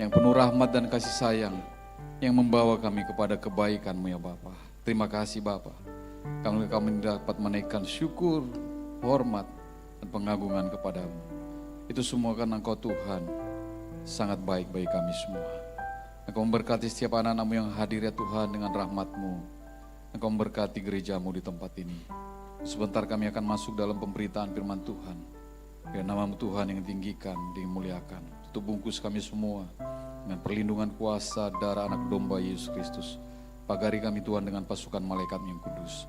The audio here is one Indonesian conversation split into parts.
yang penuh rahmat dan kasih sayang, yang membawa kami kepada kebaikan-Mu ya Bapa. Terima kasih Bapa. Kami dapat menaikkan syukur, hormat, dan pengagungan kepadamu. Itu semua karena Engkau Tuhan sangat baik bagi kami semua. Engkau memberkati setiap anak-anak-Mu yang hadir ya Tuhan dengan rahmat-Mu. Engkau memberkati gereja-Mu di tempat ini. Sebentar kami akan masuk dalam pemberitaan firman Tuhan. Biar nama-Mu Tuhan yang tinggikan, dimuliakan. Tutup bungkus kami semua dengan perlindungan kuasa darah anak domba Yesus Kristus. Pagari kami Tuhan dengan pasukan malaikat yang kudus.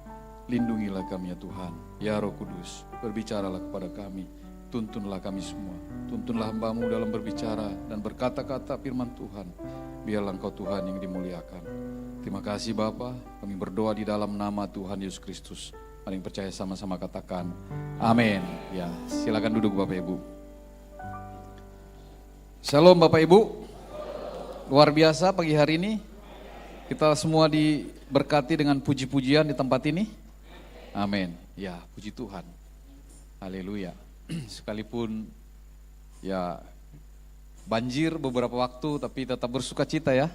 Lindungilah kami ya Tuhan. Ya Roh Kudus, berbicaralah kepada kami. Tuntunlah kami semua. Tuntunlah hamba-Mu dalam berbicara dan berkata-kata firman Tuhan. Biarlah Engkau Tuhan yang dimuliakan. Terima kasih Bapa. Kami berdoa di dalam nama Tuhan Yesus Kristus. Mari percaya sama-sama katakan amin. Ya, silakan duduk Bapak Ibu. Shalom Bapak Ibu. Luar biasa pagi hari ini. Kita semua diberkati dengan puji-pujian di tempat ini. Amin. Ya, puji Tuhan. Haleluya. Sekalipun ya banjir beberapa waktu, tapi tetap bersuka cita ya.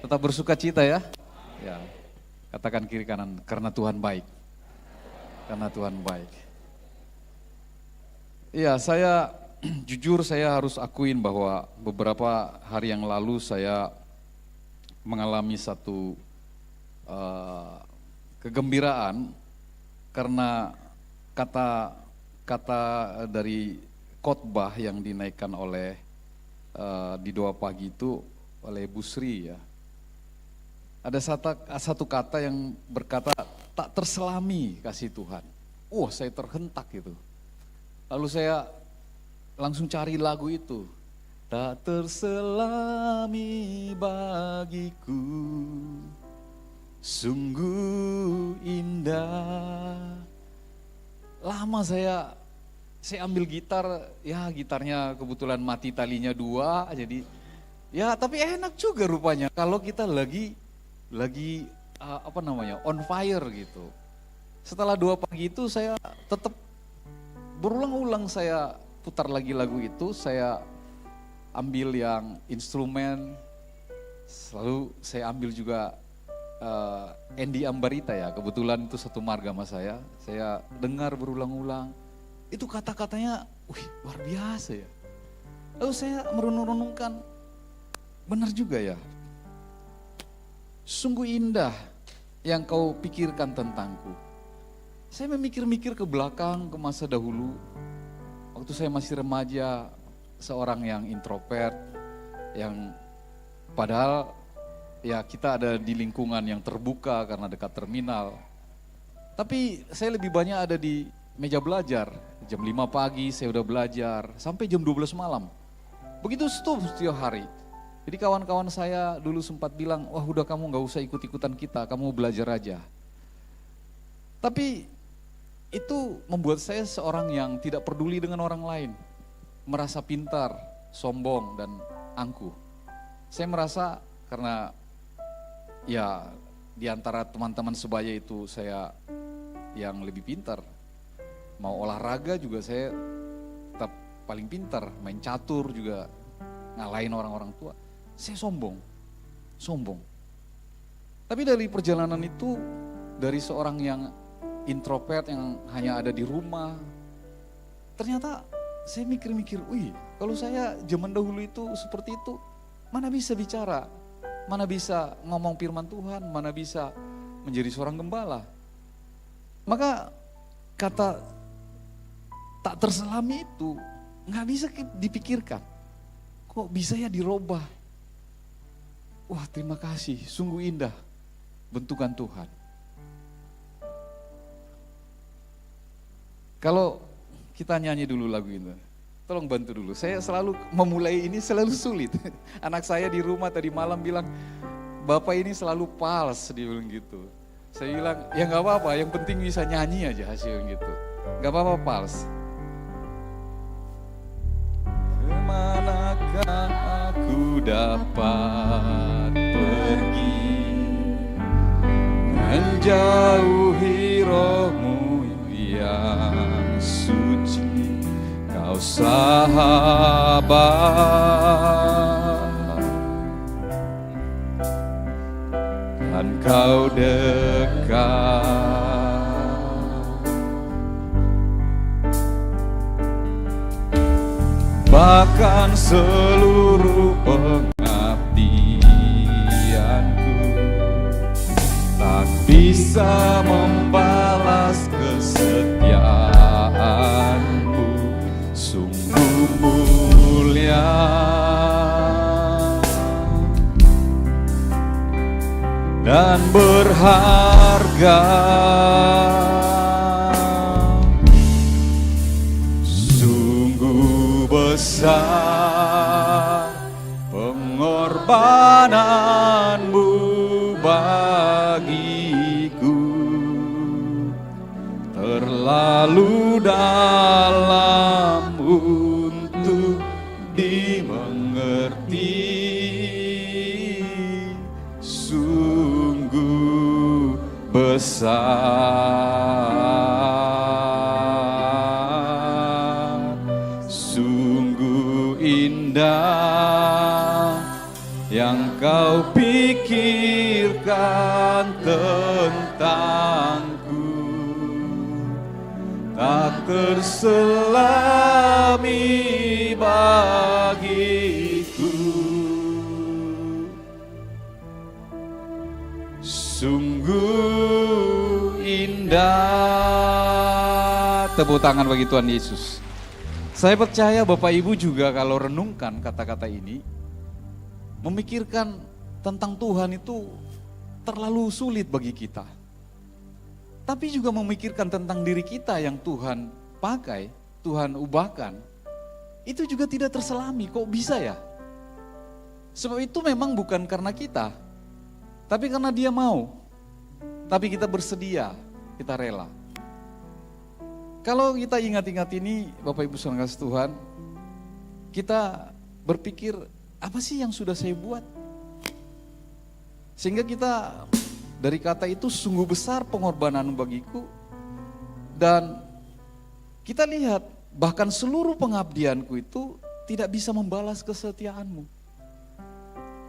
Tetap bersuka cita ya. Ya, katakan kiri kanan, karena Tuhan baik. Karena Tuhan baik. Iya, jujur saya harus akuin bahwa beberapa hari yang lalu saya mengalami satu kegembiraan karena kata dari khotbah yang dinaikkan oleh di doa pagi itu oleh Bu Sri ya. Ada satu kata yang berkata tak terselami kasih Tuhan. Saya terhentak gitu. Lalu saya langsung cari lagu itu. Tak terselami bagiku, sungguh indah. Lama saya ambil gitar, ya gitarnya kebetulan mati talinya 2, jadi ya tapi enak juga rupanya kalau kita lagi on fire gitu. Setelah 2 pagi itu saya tetap berulang-ulang saya putar lagi lagu itu, saya ambil yang instrumen, selalu saya ambil juga Andy Ambarita ya, kebetulan itu satu marga sama saya dengar berulang-ulang, itu kata-katanya, luar biasa ya. Lalu saya merenung-renungkan, benar juga ya, sungguh indah yang kau pikirkan tentangku. Saya memikir-mikir ke belakang, ke masa dahulu, waktu saya masih remaja, seorang yang introvert, yang padahal ya kita ada di lingkungan yang terbuka karena dekat terminal. Tapi saya lebih banyak ada di meja belajar, jam 5 pagi saya udah belajar, sampai jam 12 malam. Begitu setiap hari. Jadi kawan-kawan saya dulu sempat bilang, wah udah kamu gak usah ikut-ikutan kita, kamu belajar aja. Tapi itu membuat saya seorang yang tidak peduli dengan orang lain, merasa pintar, sombong, dan angkuh. Saya merasa karena ya di antara teman-teman sebaya itu saya yang lebih pintar. Mau olahraga juga saya tetap paling pintar, main catur juga ngalahin orang-orang tua. Saya sombong. Tapi dari perjalanan itu, dari seorang yang introvert yang hanya ada di rumah, ternyata saya mikir-mikir, kalau saya zaman dahulu itu seperti itu, mana bisa bicara, mana bisa ngomong firman Tuhan, mana bisa menjadi seorang gembala. Maka kata tak terselami itu gak bisa dipikirkan, kok bisa ya dirubah. Wah terima kasih, sungguh indah bentukan Tuhan. Kalau kita nyanyi dulu lagu ini, tolong bantu dulu. Saya selalu memulai ini selalu sulit. Anak saya di rumah tadi malam bilang, Bapak ini selalu pals, dia bilang gitu. Saya bilang, ya gak apa-apa, yang penting bisa nyanyi aja hasilnya gitu. Gak apa-apa pals. Kemanakah aku dapat pergi, menjauhi rohmu yang suci, kau sahabat Kau dekat. Bahkan seluruh pengabdianku tak bisa membalas kesetiaanmu, sungguh mulia dan berharga. Sungguh besar pengorbananmu bagiku, terlalu dalam untuk dimengerti. Sungguh besar, sungguh indah yang kau pikirkan tentangku, tak terselami bagiku. Sungguh indah. Tepuk tangan bagi Tuhan Yesus. Saya percaya Bapak Ibu juga kalau renungkan kata-kata ini, memikirkan tentang Tuhan itu terlalu sulit bagi kita. Tapi juga memikirkan tentang diri kita yang Tuhan pakai, Tuhan ubahkan, itu juga tidak terselami. Kok bisa ya? Sebab itu memang bukan karena kita, tapi karena Dia mau. Tapi kita bersedia, kita rela. Kalau kita ingat-ingat ini, Bapak Ibu saudara kasih Tuhan, kita berpikir, apa sih yang sudah saya buat? Sehingga kita dari kata itu sungguh besar pengorbanan bagiku. Dan kita lihat bahkan seluruh pengabdianku itu tidak bisa membalas kesetiaanmu.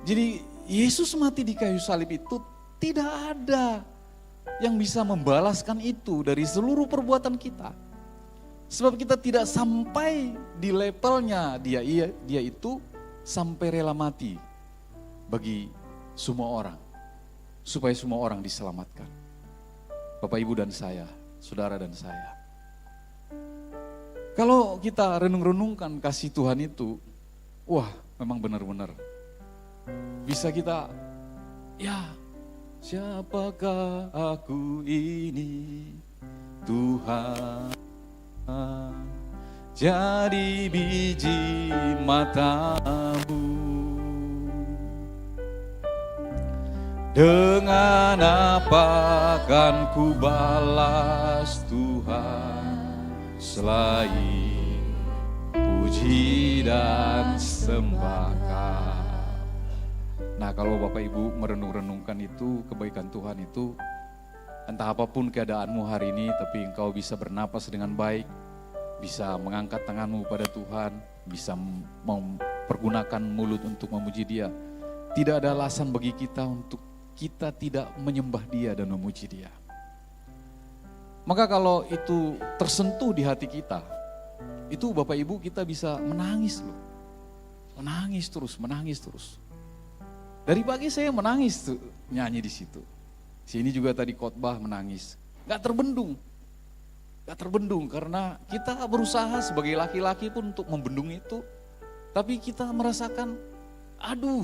Jadi Yesus mati di kayu salib itu tidak ada yang bisa membalaskan itu dari seluruh perbuatan kita. Sebab kita tidak sampai di levelnya dia itu sampai rela mati bagi semua orang, supaya semua orang diselamatkan. Bapak, Ibu dan saya, saudara dan saya. Kalau kita renung-renungkan kasih Tuhan itu, wah memang benar-benar bisa kita, ya siapakah aku ini Tuhan, jadi biji matamu. Dengan apa kan ku balas Tuhan selain puji dan sembah. Nah, kalau Bapak Ibu merenung-renungkan itu, kebaikan Tuhan itu, entah apapun keadaanmu hari ini, tapi engkau bisa bernapas dengan baik, bisa mengangkat tanganmu pada Tuhan, bisa mempergunakan mulut untuk memuji Dia. Tidak ada alasan bagi kita untuk kita tidak menyembah Dia dan memuji Dia. Maka kalau itu tersentuh di hati kita, itu Bapak Ibu kita bisa menangis loh. Menangis terus. Dari pagi saya menangis tuh nyanyi di situ. Sini juga tadi khotbah menangis. Gak terbendung karena kita berusaha sebagai laki-laki pun untuk membendung itu. Tapi kita merasakan, aduh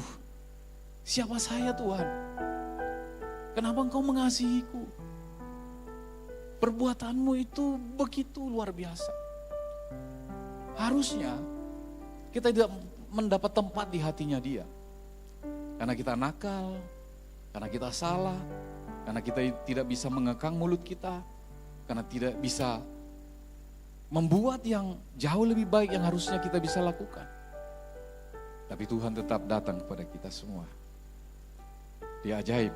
siapa saya Tuhan? Kenapa Engkau mengasihiku? Perbuatanmu itu begitu luar biasa. Harusnya kita tidak mendapat tempat di hatinya Dia. Karena kita nakal, karena kita salah, karena kita tidak bisa mengekang mulut kita, karena tidak bisa membuat yang jauh lebih baik yang harusnya kita bisa lakukan. Tapi Tuhan tetap datang kepada kita semua. Dia ajaib,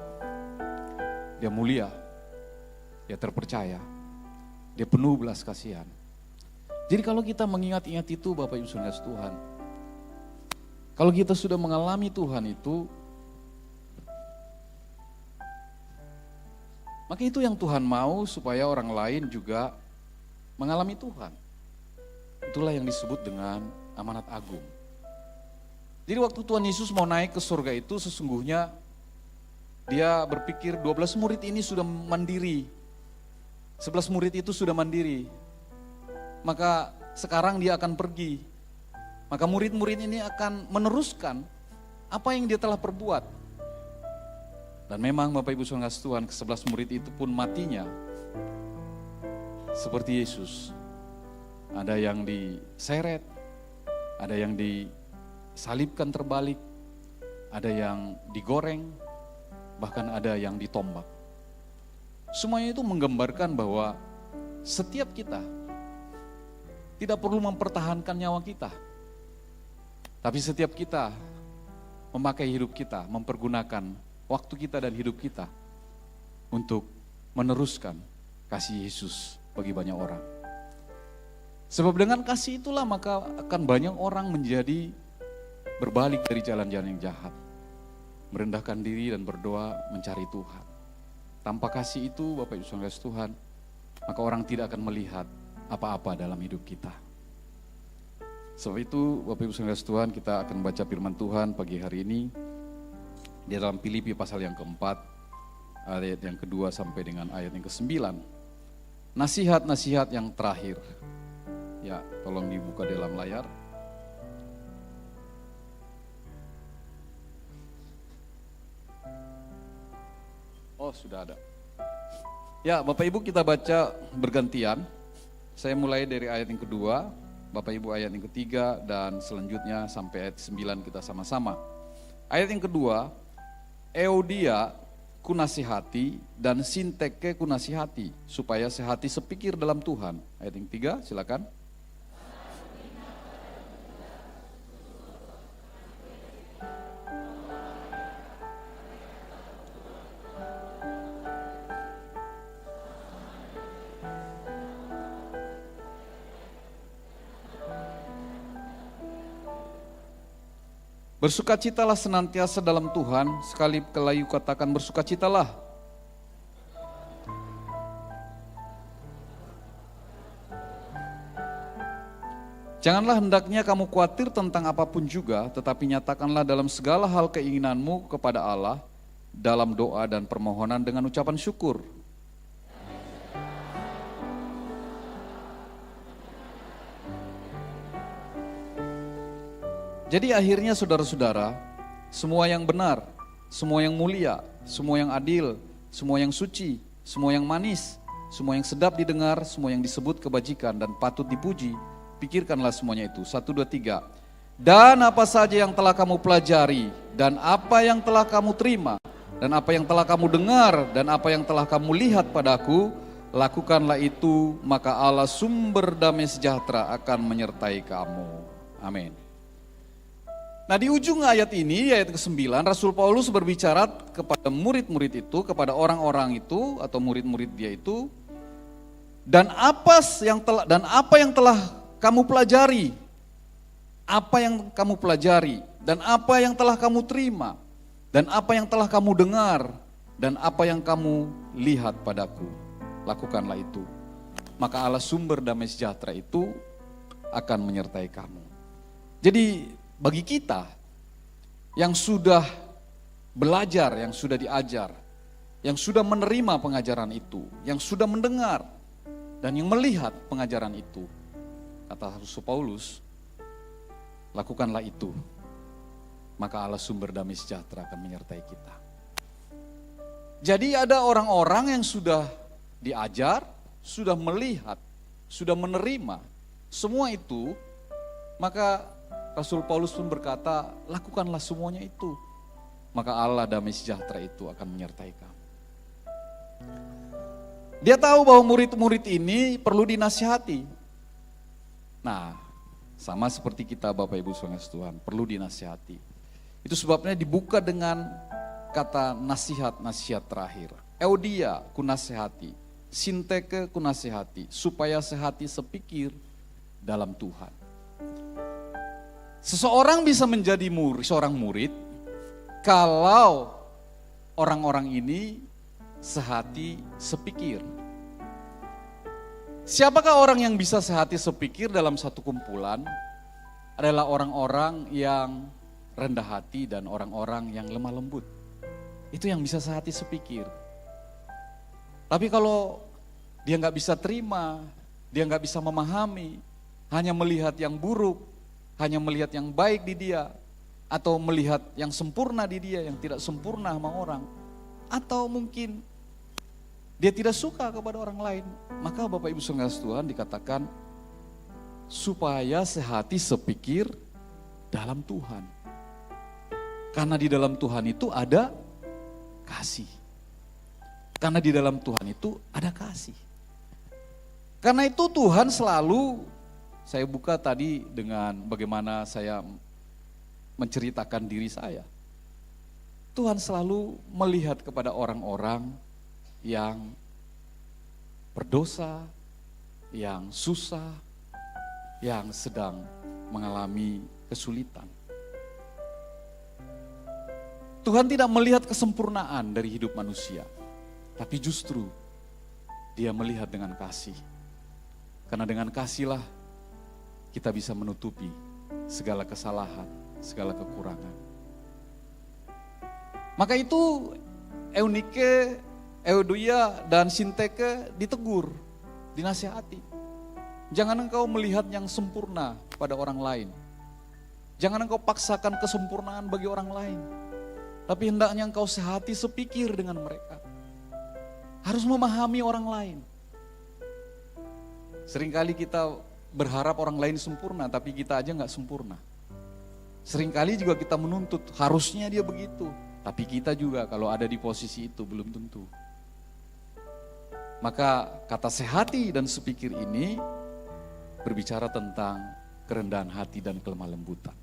Dia mulia, Dia terpercaya, Dia penuh belas kasihan. Jadi kalau kita mengingat-ingat itu Bapak Ibu saudara Tuhan, kalau kita sudah mengalami Tuhan itu, Maka itu yang Tuhan mau supaya orang lain juga mengalami Tuhan. Itulah yang disebut dengan amanat agung. Jadi waktu Tuhan Yesus mau naik ke surga itu sesungguhnya dia berpikir 12 murid ini sudah mandiri. 11 murid itu sudah mandiri. Maka sekarang dia akan pergi. Maka murid-murid ini akan meneruskan apa yang dia telah perbuat. Dan memang Bapak Ibu Saudara Tuhan, ke-11 murid itu pun matinya seperti Yesus. Ada yang diseret, ada yang disalibkan terbalik, ada yang digoreng, bahkan ada yang ditombak. Semuanya itu menggambarkan bahwa setiap kita tidak perlu mempertahankan nyawa kita. Tapi setiap kita memakai hidup kita, mempergunakan waktu kita dan hidup kita untuk meneruskan kasih Yesus bagi banyak orang. Sebab dengan kasih itulah maka akan banyak orang menjadi berbalik dari jalan-jalan yang jahat. Merendahkan diri dan berdoa mencari Tuhan. Tanpa kasih itu Bapak Ibu Saudara Tuhan, maka orang tidak akan melihat apa-apa dalam hidup kita. Sebab itu Bapak Ibu Saudara Tuhan, kita akan baca firman Tuhan pagi hari ini di dalam Filipi pasal yang keempat, ayat yang kedua sampai dengan ayat yang ke-9. Nasihat-nasihat yang terakhir. Ya, tolong dibuka di dalam layar. Oh, sudah ada. Ya, Bapak Ibu kita baca bergantian. Saya mulai dari ayat yang kedua, Bapak Ibu ayat yang ketiga, dan selanjutnya sampai ayat 9 kita sama-sama. Ayat yang kedua, Euodia kunasihati dan Sinteke kunasihati, supaya sehati sepikir dalam Tuhan. Ayat yang ketiga, silakan. Bersukacitalah senantiasa dalam Tuhan, sekali kelayu katakan bersukacitalah. Janganlah hendaknya kamu khawatir tentang apapun juga, tetapi nyatakanlah dalam segala hal keinginanmu kepada Allah, dalam doa dan permohonan dengan ucapan syukur. Jadi akhirnya saudara-saudara, semua yang benar, semua yang mulia, semua yang adil, semua yang suci, semua yang manis, semua yang sedap didengar, semua yang disebut kebajikan dan patut dipuji, pikirkanlah semuanya itu. 1, 2, 3. Dan apa saja yang telah kamu pelajari, dan apa yang telah kamu terima, dan apa yang telah kamu dengar, dan apa yang telah kamu lihat padaku, lakukanlah itu, maka Allah sumber damai sejahtera akan menyertai kamu. Amin. Nah di ujung ayat ini, ayat ke-9, Rasul Paulus berbicara kepada murid-murid itu, kepada orang-orang itu atau murid-murid dia itu, dan apa yang telah kamu pelajari, apa yang kamu pelajari, dan apa yang telah kamu terima, dan apa yang telah kamu dengar, dan apa yang kamu lihat padaku, lakukanlah itu. Maka Allah sumber damai sejahtera itu akan menyertai kamu. Jadi bagi kita yang sudah belajar, yang sudah diajar, yang sudah menerima pengajaran itu, yang sudah mendengar, dan yang melihat pengajaran itu, kata Rasul Paulus, lakukanlah itu, maka Allah sumber damai sejahtera akan menyertai kita. Jadi ada orang-orang yang sudah diajar, sudah melihat, sudah menerima semua itu, maka Rasul Paulus pun berkata, lakukanlah semuanya itu, maka Allah damai sejahtera itu akan menyertai kamu. Dia tahu bahwa murid-murid ini perlu dinasihati. Nah, sama seperti kita Bapak Ibu Saudara Tuhan, perlu dinasihati. Itu sebabnya dibuka dengan kata nasihat-nasihat terakhir. Euodia kunasihati, Sinteke kunasihati, supaya sehati sepikir dalam Tuhan. Seseorang bisa menjadi seorang murid kalau orang-orang ini sehati sepikir. Siapakah orang yang bisa sehati sepikir dalam satu kumpulan? Adalah orang-orang yang rendah hati dan orang-orang yang lemah lembut. Itu yang bisa sehati sepikir. Tapi kalau dia nggak bisa terima, dia nggak bisa memahami, hanya melihat yang buruk, hanya melihat yang baik di dia, atau melihat yang sempurna di dia, yang tidak sempurna sama orang, atau mungkin dia tidak suka kepada orang lain, maka Bapak Ibu saudara Tuhan dikatakan supaya sehati sepikir dalam Tuhan. Karena di dalam Tuhan itu ada kasih. Karena di dalam Tuhan itu ada kasih. Karena itu Tuhan selalu, saya buka tadi dengan bagaimana saya menceritakan diri saya. Tuhan selalu melihat kepada orang-orang yang berdosa, yang susah, yang sedang mengalami kesulitan. Tuhan tidak melihat kesempurnaan dari hidup manusia, tapi justru Dia melihat dengan kasih. Karena dengan kasihlah kita bisa menutupi segala kesalahan, segala kekurangan. Maka itu Eunike, Euodia dan Sinteke ditegur, dinasihati. Jangan engkau melihat yang sempurna pada orang lain. Jangan engkau paksakan kesempurnaan bagi orang lain. Tapi hendaknya engkau sehati sepikir dengan mereka. Harus memahami orang lain. Seringkali kita berharap orang lain sempurna, tapi kita aja gak sempurna. Seringkali juga kita menuntut, harusnya dia begitu. Tapi kita juga kalau ada di posisi itu belum tentu. Maka kata sehati dan sepikir ini berbicara tentang kerendahan hati dan kelemah lembutan.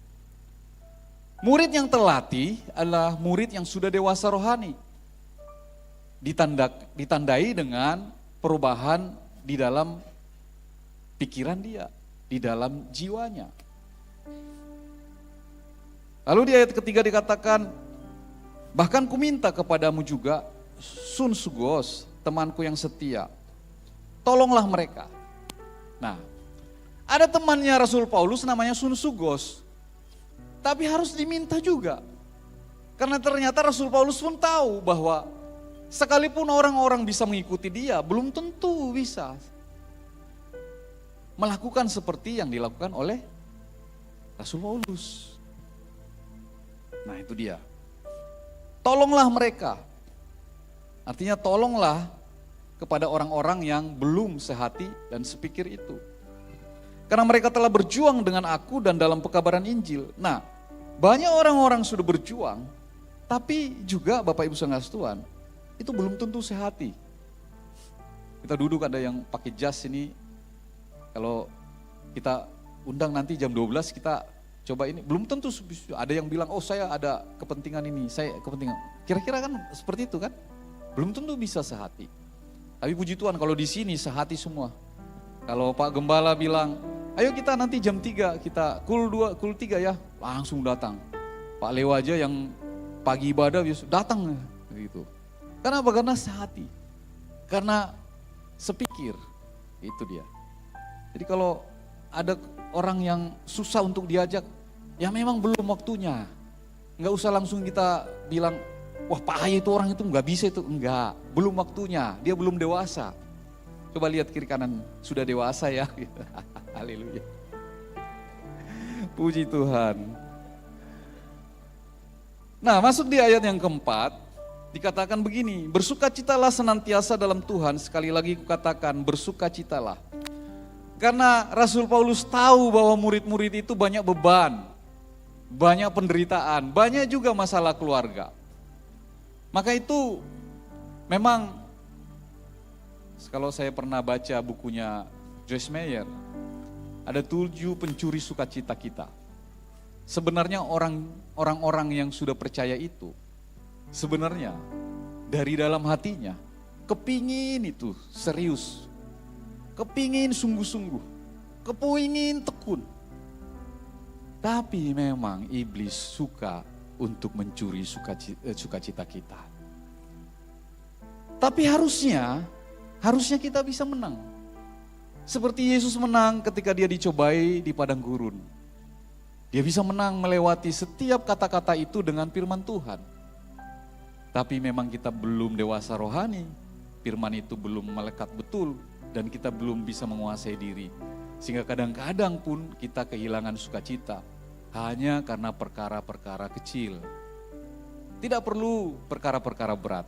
Murid yang terlatih adalah murid yang sudah dewasa rohani. Ditandai dengan perubahan di dalam pikiran dia, di dalam jiwanya. Lalu di ayat ketiga dikatakan, bahkan kuminta kepadamu juga, Sunsugos, temanku yang setia, tolonglah mereka. Nah, ada temannya Rasul Paulus namanya Sunsugos, tapi harus diminta juga. Karena ternyata Rasul Paulus pun tahu bahwa sekalipun orang-orang bisa mengikuti dia, belum tentu bisa melakukan seperti yang dilakukan oleh Rasul Paulus. Nah itu dia. Tolonglah mereka. Artinya tolonglah kepada orang-orang yang belum sehati dan sepikir itu. Karena mereka telah berjuang dengan aku dan dalam pekabaran Injil. Nah, banyak orang-orang sudah berjuang, tapi juga Bapak Ibu saudara Tuhan, itu belum tentu sehati. Kita duduk ada yang pakai jas ini, kalau kita undang nanti jam 12 kita coba ini, belum tentu ada yang bilang, oh saya ada kepentingan ini, saya kepentingan. Kira-kira kan seperti itu kan? Belum tentu bisa sehati. Tapi puji Tuhan kalau di sini sehati semua. Kalau Pak Gembala bilang, ayo kita nanti jam 3 kita kul 3 ya, langsung datang. Pak Leo aja yang pagi ibadah datang gitu. Karena apa? Karena sehati. Karena sepikir. Itu dia. Jadi kalau ada orang yang susah untuk diajak, ya memang belum waktunya. Enggak usah langsung kita bilang, wah Pak Aye itu orang itu enggak bisa itu. Enggak, belum waktunya, dia belum dewasa. Coba lihat kiri kanan, sudah dewasa ya. Haleluya. Puji Tuhan. Nah masuk di ayat yang keempat, dikatakan begini, bersukacitalah senantiasa dalam Tuhan. Sekali lagi kukatakan, bersukacitalah. Karena Rasul Paulus tahu bahwa murid-murid itu banyak beban, banyak penderitaan, banyak juga masalah keluarga. Maka itu memang, kalau saya pernah baca bukunya Joyce Meyer, ada 7 pencuri sukacita kita. Sebenarnya orang-orang yang sudah percaya itu, sebenarnya dari dalam hatinya, kepingin itu serius, kepingin sungguh-sungguh, kepingin tekun. Tapi memang iblis suka untuk mencuri sukacita kita. Tapi harusnya kita bisa menang. Seperti Yesus menang ketika dia dicobai di padang gurun. Dia bisa menang melewati setiap kata-kata itu dengan firman Tuhan. Tapi memang kita belum dewasa rohani. Firman itu belum melekat betul dan kita belum bisa menguasai diri. Sehingga kadang-kadang pun kita kehilangan sukacita hanya karena perkara-perkara kecil. Tidak perlu perkara-perkara berat.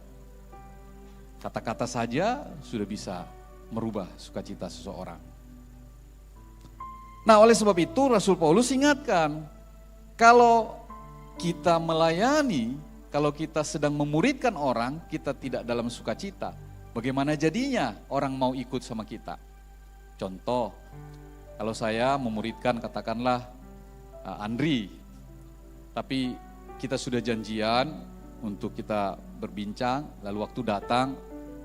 Kata-kata saja sudah bisa merubah sukacita seseorang. Nah, oleh sebab itu Rasul Paulus ingatkan, kalau kita melayani, kalau kita sedang memuridkan orang, kita tidak dalam sukacita, bagaimana jadinya orang mau ikut sama kita? Contoh, kalau saya memuridkan katakanlah Andri, tapi kita sudah janjian untuk kita berbincang, lalu waktu datang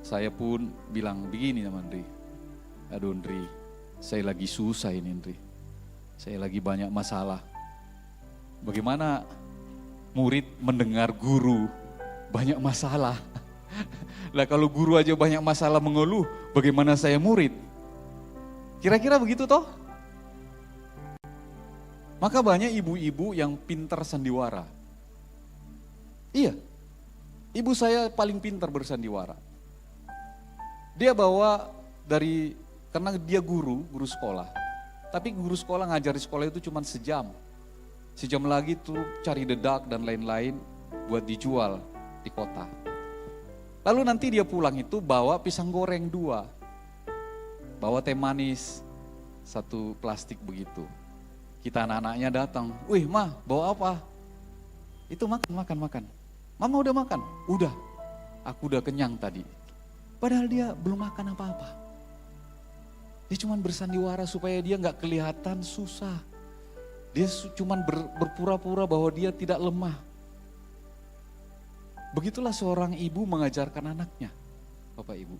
saya pun bilang begini sama Andri, aduh Andri, saya lagi susah ini Andri, saya lagi banyak masalah. Bagaimana murid mendengar guru banyak masalah? Lah kalau guru aja banyak masalah mengeluh, bagaimana saya murid? Kira-kira begitu toh? Maka banyak ibu-ibu yang pintar sandiwara. Iya, ibu saya paling pintar bersandiwara. Dia bawa karena dia guru sekolah. Tapi guru sekolah ngajari sekolah itu cuma sejam. Sejam lagi tuh cari dedak dan lain-lain buat dijual di kota. Lalu nanti dia pulang itu bawa pisang goreng 2. Bawa teh manis 1 plastik begitu. Kita anak-anaknya datang, wih mah bawa apa? Itu makan. Mama udah makan? Udah, aku udah kenyang tadi. Padahal dia belum makan apa-apa. Dia cuma bersandiwara supaya dia gak kelihatan susah. Dia cuma berpura-pura bahwa dia tidak lemah. Begitulah seorang ibu mengajarkan anaknya, Bapak Ibu.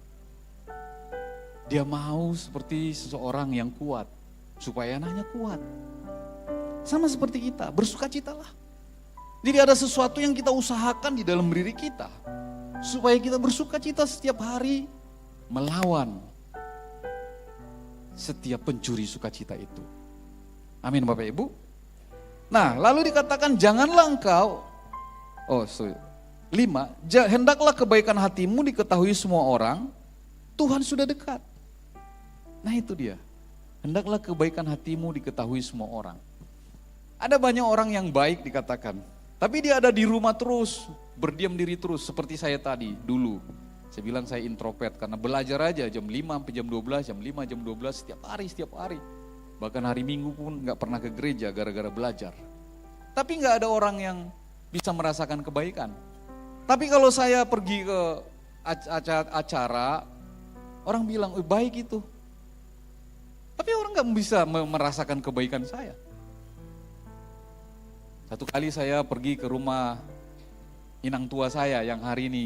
Dia mau seperti seseorang yang kuat, supaya anaknya kuat. Sama seperti kita, bersukacitalah. Jadi ada sesuatu yang kita usahakan di dalam diri kita, supaya kita bersukacita setiap hari melawan setiap pencuri sukacita itu. Amin Bapak Ibu. Nah lalu dikatakan janganlah engkau, 5, hendaklah kebaikan hatimu diketahui semua orang, Tuhan sudah dekat. Nah itu dia, hendaklah kebaikan hatimu diketahui semua orang. Ada banyak orang yang baik dikatakan, tapi dia ada di rumah terus, berdiam diri terus seperti saya tadi dulu. Saya bilang saya introvert karena belajar aja jam 5 sampai jam 12, jam 5, jam 12 setiap hari. Bahkan hari Minggu pun gak pernah ke gereja gara-gara belajar. Tapi gak ada orang yang bisa merasakan kebaikan. Tapi kalau saya pergi ke acara, orang bilang, baik itu. Tapi orang gak bisa merasakan kebaikan saya. Satu kali saya pergi ke rumah inang tua saya yang hari ini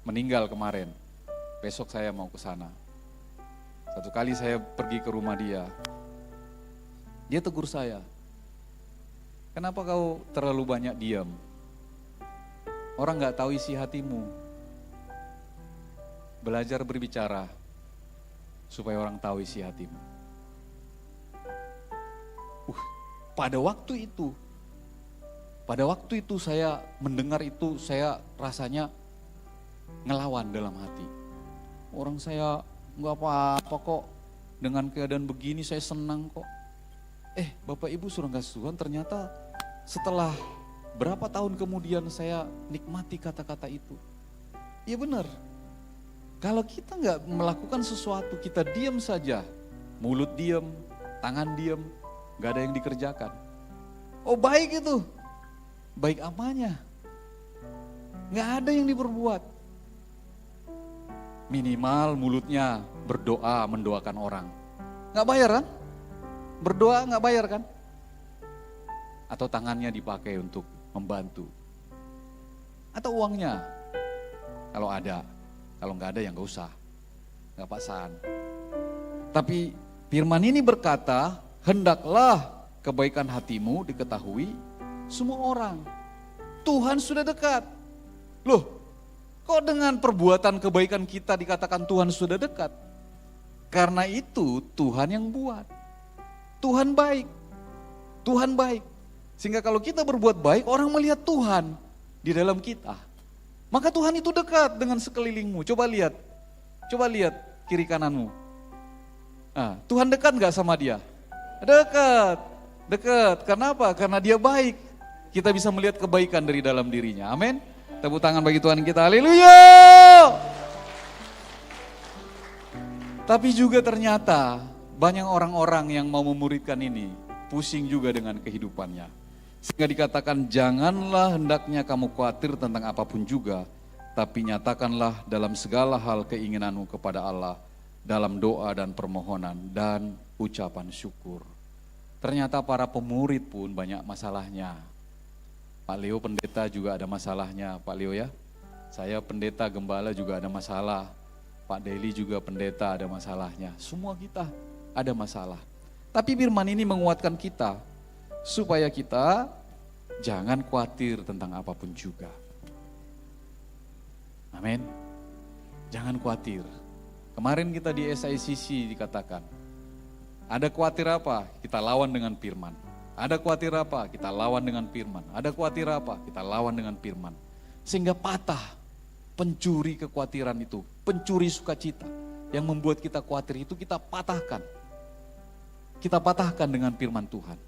meninggal kemarin. Besok saya mau ke sana. Satu kali saya pergi ke rumah dia. Dia tegur saya, kenapa kau terlalu banyak diam? Orang gak tahu isi hatimu. Belajar berbicara supaya orang tahu isi hatimu. Pada waktu itu saya mendengar itu, saya rasanya ngelawan dalam hati. Orang saya gak apa-apa kok, dengan keadaan begini saya senang kok. Bapak Ibu saudara kasih Tuhan, ternyata setelah berapa tahun kemudian saya nikmati kata-kata itu. Iya benar, kalau kita gak melakukan sesuatu, kita diam saja, mulut diam, tangan diam, gak ada yang dikerjakan. Baik itu. Baik apanya? Gak ada yang diperbuat. Minimal mulutnya berdoa, mendoakan orang. Gak bayar kan? Berdoa gak bayar kan? Atau tangannya dipakai untuk membantu. Atau uangnya, kalau ada. Kalau gak ada ya gak usah. Gak paksaan. Tapi firman ini berkata, hendaklah kebaikan hatimu diketahui semua orang. Tuhan sudah dekat. Loh, Kok dengan perbuatan kebaikan kita dikatakan Tuhan sudah dekat? Karena itu Tuhan yang buat. Tuhan baik. Tuhan baik. Sehingga kalau kita berbuat baik, orang melihat Tuhan di dalam kita. Maka Tuhan itu dekat dengan sekelilingmu. Coba lihat kiri kananmu. Nah, Tuhan dekat gak sama dia? Dekat. Kenapa? Karena dia baik. Kita bisa melihat kebaikan dari dalam dirinya. Amin. Tepuk tangan bagi Tuhan kita. Haleluya. Tapi juga ternyata banyak orang-orang yang mau memuridkan ini pusing juga dengan kehidupannya. Sehingga dikatakan janganlah hendaknya kamu khawatir tentang apapun juga, tapi nyatakanlah dalam segala hal keinginanmu kepada Allah dalam doa dan permohonan dan ucapan syukur. Ternyata para pemurid pun banyak masalahnya. Pak Leo pendeta juga ada masalahnya, Pak Leo ya. Saya pendeta gembala juga ada masalah. Pak Deli juga pendeta ada masalahnya. Semua kita ada masalah. Tapi firman ini menguatkan kita supaya kita jangan khawatir tentang apapun juga. Amin. Jangan khawatir. Kemarin kita di SICC dikatakan, ada khawatir apa? Kita lawan dengan firman. Ada khawatir apa? Kita lawan dengan firman. Ada khawatir apa? Kita lawan dengan firman. Sehingga patah pencuri kekhawatiran itu, pencuri sukacita yang membuat kita khawatir itu kita patahkan. Kita patahkan dengan firman Tuhan.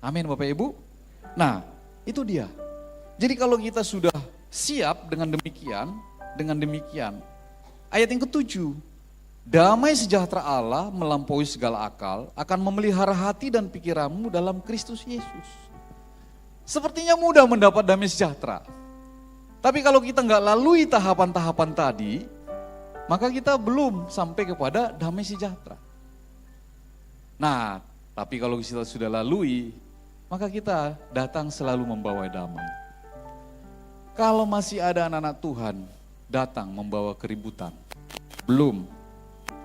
Amin Bapak Ibu. Nah, itu dia. Jadi kalau kita sudah siap dengan demikian, ayat yang ke-7, damai sejahtera Allah melampaui segala akal akan memelihara hati dan pikiranmu dalam Kristus Yesus. Sepertinya mudah mendapat damai sejahtera. Tapi kalau kita nggak lalui tahapan-tahapan tadi, maka kita belum sampai kepada damai sejahtera. Nah, tapi kalau kita sudah lalui, maka kita datang selalu membawa damai. Kalau masih ada anak-anak Tuhan datang membawa keributan, belum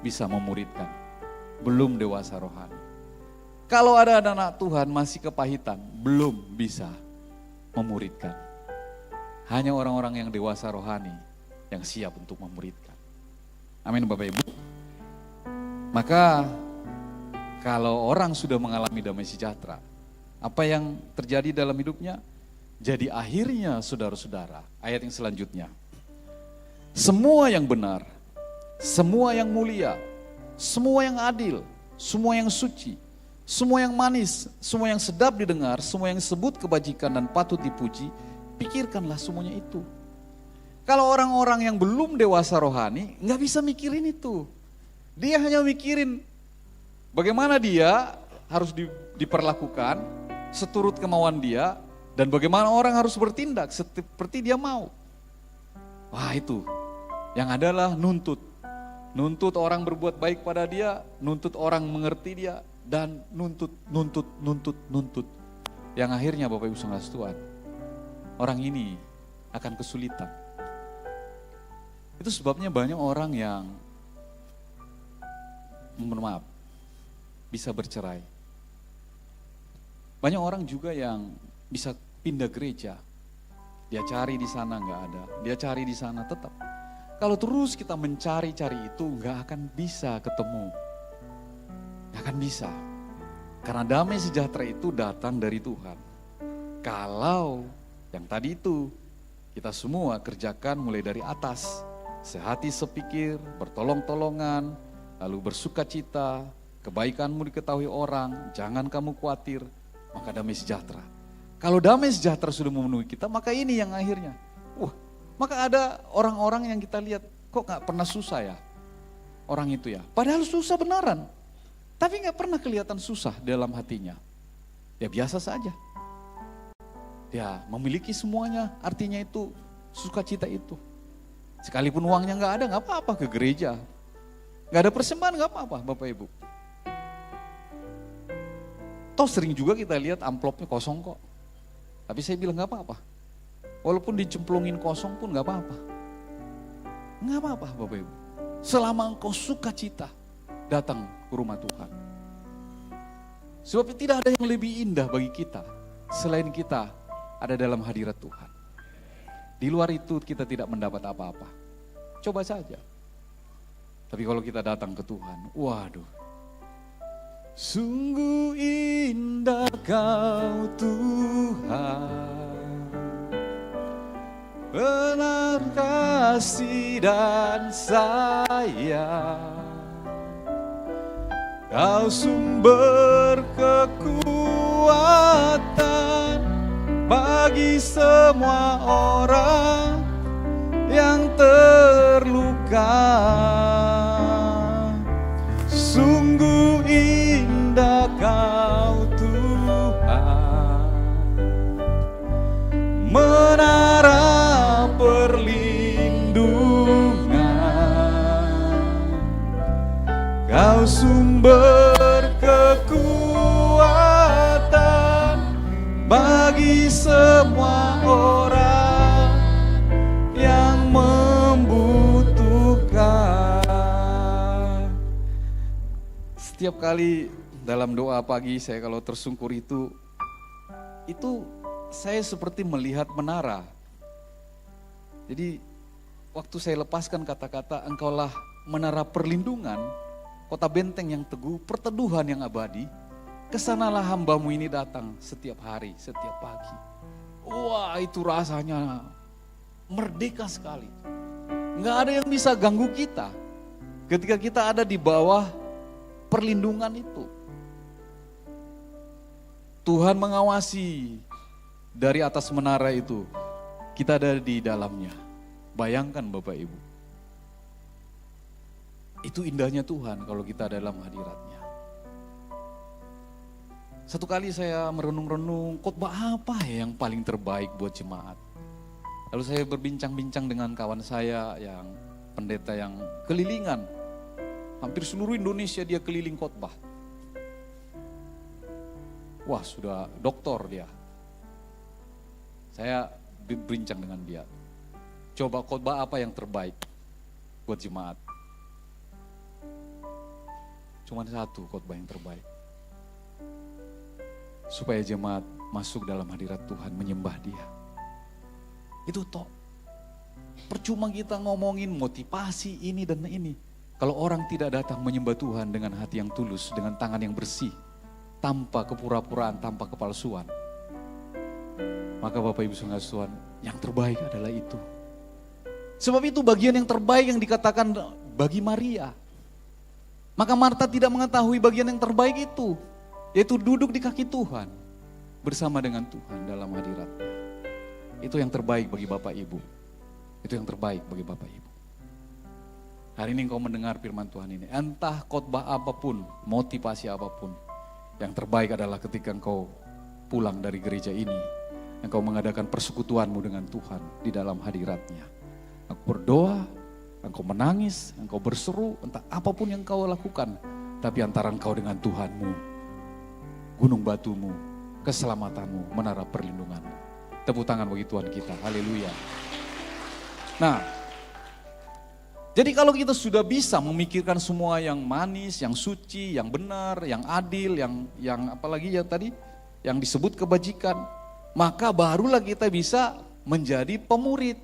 bisa memuridkan, belum dewasa rohani. Kalau ada anak Tuhan masih kepahitan, belum bisa memuridkan. Hanya orang-orang yang dewasa rohani yang siap untuk memuridkan. Amin Bapak Ibu. Maka kalau orang sudah mengalami damai sejahtera, apa yang terjadi dalam hidupnya? Jadi akhirnya saudara-saudara, ayat yang selanjutnya. Semua yang benar, semua yang mulia, semua yang adil, semua yang suci, semua yang manis, semua yang sedap didengar, semua yang disebut kebajikan dan patut dipuji, pikirkanlah semuanya itu. Kalau orang-orang yang belum dewasa rohani, nggak bisa mikirin itu. Dia hanya mikirin bagaimana dia harus diperlakukan seturut kemauan dia, dan bagaimana orang harus bertindak seperti dia mau. Wah itu, yang adalah nuntut orang berbuat baik pada dia, nuntut orang mengerti dia, dan nuntut. Yang akhirnya Bapak Ibu Saudara Tuhan, orang ini akan kesulitan. Itu sebabnya banyak orang yang, mohon maaf, bisa bercerai. Banyak orang juga yang bisa pindah gereja. Dia cari di sana nggak ada, dia cari di sana tetap. Kalau terus kita mencari-cari itu nggak akan bisa ketemu. Nggak akan bisa. Karena damai sejahtera itu datang dari Tuhan. Kalau yang tadi itu kita semua kerjakan mulai dari atas. Sehati sepikir, bertolong-tolongan, lalu bersukacita, kebaikanmu diketahui orang, jangan kamu khawatir, maka damai sejahtera. Kalau damai sejahtera sudah memenuhi kita, maka ini yang akhirnya. Maka ada orang-orang yang kita lihat, kok gak pernah susah ya orang itu ya. Padahal susah beneran, tapi gak pernah kelihatan susah dalam hatinya. Ya biasa saja. Ya memiliki semuanya, artinya itu sukacita itu. Sekalipun uangnya gak ada, gak apa-apa ke gereja. Gak ada persembahan, gak apa-apa Bapak Ibu. Toh sering juga kita lihat amplopnya kosong kok. Tapi saya bilang gak apa-apa. Walaupun dicemplungin kosong pun gak apa-apa. Gak apa-apa Bapak Ibu. Selama engkau sukacita datang ke rumah Tuhan. Sebab tidak ada yang lebih indah bagi kita selain kita ada dalam hadirat Tuhan. Di luar itu kita tidak mendapat apa-apa. Coba saja. Tapi kalau kita datang ke Tuhan, waduh. Sungguh indah Kau Tuhan, benar kasih dan sayang. Kau sumber kekuatan bagi semua orang yang terluka. Sungguh indah Kau Tuhan, menara perlindungan. Kau sumber kekuatan bagi semua orang yang membutuhkan. Setiap kali dalam doa pagi saya kalau tersungkur itu saya seperti melihat menara. Jadi waktu saya lepaskan kata-kata Engkaulah menara perlindungan, kota benteng yang teguh, perteduhan yang abadi, kesanalah hamba-Mu ini datang setiap hari, setiap pagi. Wah, itu rasanya merdeka sekali. Nggak ada yang bisa ganggu kita ketika kita ada di bawah perlindungan itu. Tuhan mengawasi dari atas menara itu, kita ada di dalamnya. Bayangkan Bapak Ibu. Itu indahnya Tuhan kalau kita dalam hadiratnya. Satu kali saya merenung-renung, khotbah apa ya yang paling terbaik buat jemaat. Lalu saya berbincang-bincang dengan kawan saya yang pendeta yang kelilingan. Hampir seluruh Indonesia dia keliling khotbah. Wah, sudah doktor dia. Saya berbincang dengan dia. Coba khotbah apa yang terbaik buat jemaat? Cuman satu khotbah yang terbaik. Supaya jemaat masuk dalam hadirat Tuhan, menyembah Dia. Itu toh. Percuma kita ngomongin motivasi ini dan ini. Kalau orang tidak datang menyembah Tuhan dengan hati yang tulus, dengan tangan yang bersih, tanpa kepura-puraan, tanpa kepalsuan, maka Bapak Ibu Saudara Tuhan, yang terbaik adalah itu. Sebab itu bagian yang terbaik yang dikatakan bagi Maria. Maka Marta tidak mengetahui bagian yang terbaik itu, yaitu duduk di kaki Tuhan, bersama dengan Tuhan dalam hadirat-Nya. Itu yang terbaik bagi Bapak Ibu. Itu yang terbaik bagi Bapak Ibu. Hari ini engkau mendengar firman Tuhan ini, entah khotbah apapun, motivasi apapun, yang terbaik adalah ketika engkau pulang dari gereja ini, engkau mengadakan persekutuanmu dengan Tuhan di dalam hadirat-Nya. Engkau berdoa, engkau menangis, engkau berseru, entah apapun yang engkau lakukan, tapi antara engkau dengan Tuhanmu, gunung batumu, keselamatanmu, menara perlindunganmu. Tepuk tangan bagi Tuhan kita, haleluya. Nah, jadi kalau kita sudah bisa memikirkan semua yang manis, yang suci, yang benar, yang adil, yang apalagi ya tadi, yang disebut kebajikan, maka barulah kita bisa menjadi pemurid.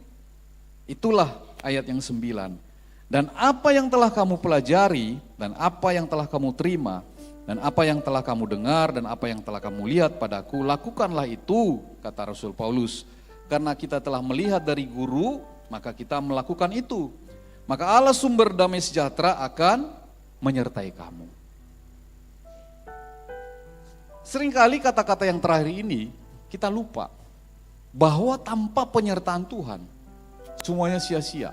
Itulah ayat yang 9. Dan apa yang telah kamu pelajari, dan apa yang telah kamu terima, dan apa yang telah kamu dengar, dan apa yang telah kamu lihat padaku, lakukanlah itu, kata Rasul Paulus. Karena kita telah melihat dari guru, maka kita melakukan itu. Maka Allah sumber damai sejahtera akan menyertai kamu. Seringkali kata-kata yang terakhir ini kita lupa bahwa tanpa penyertaan Tuhan semuanya sia-sia.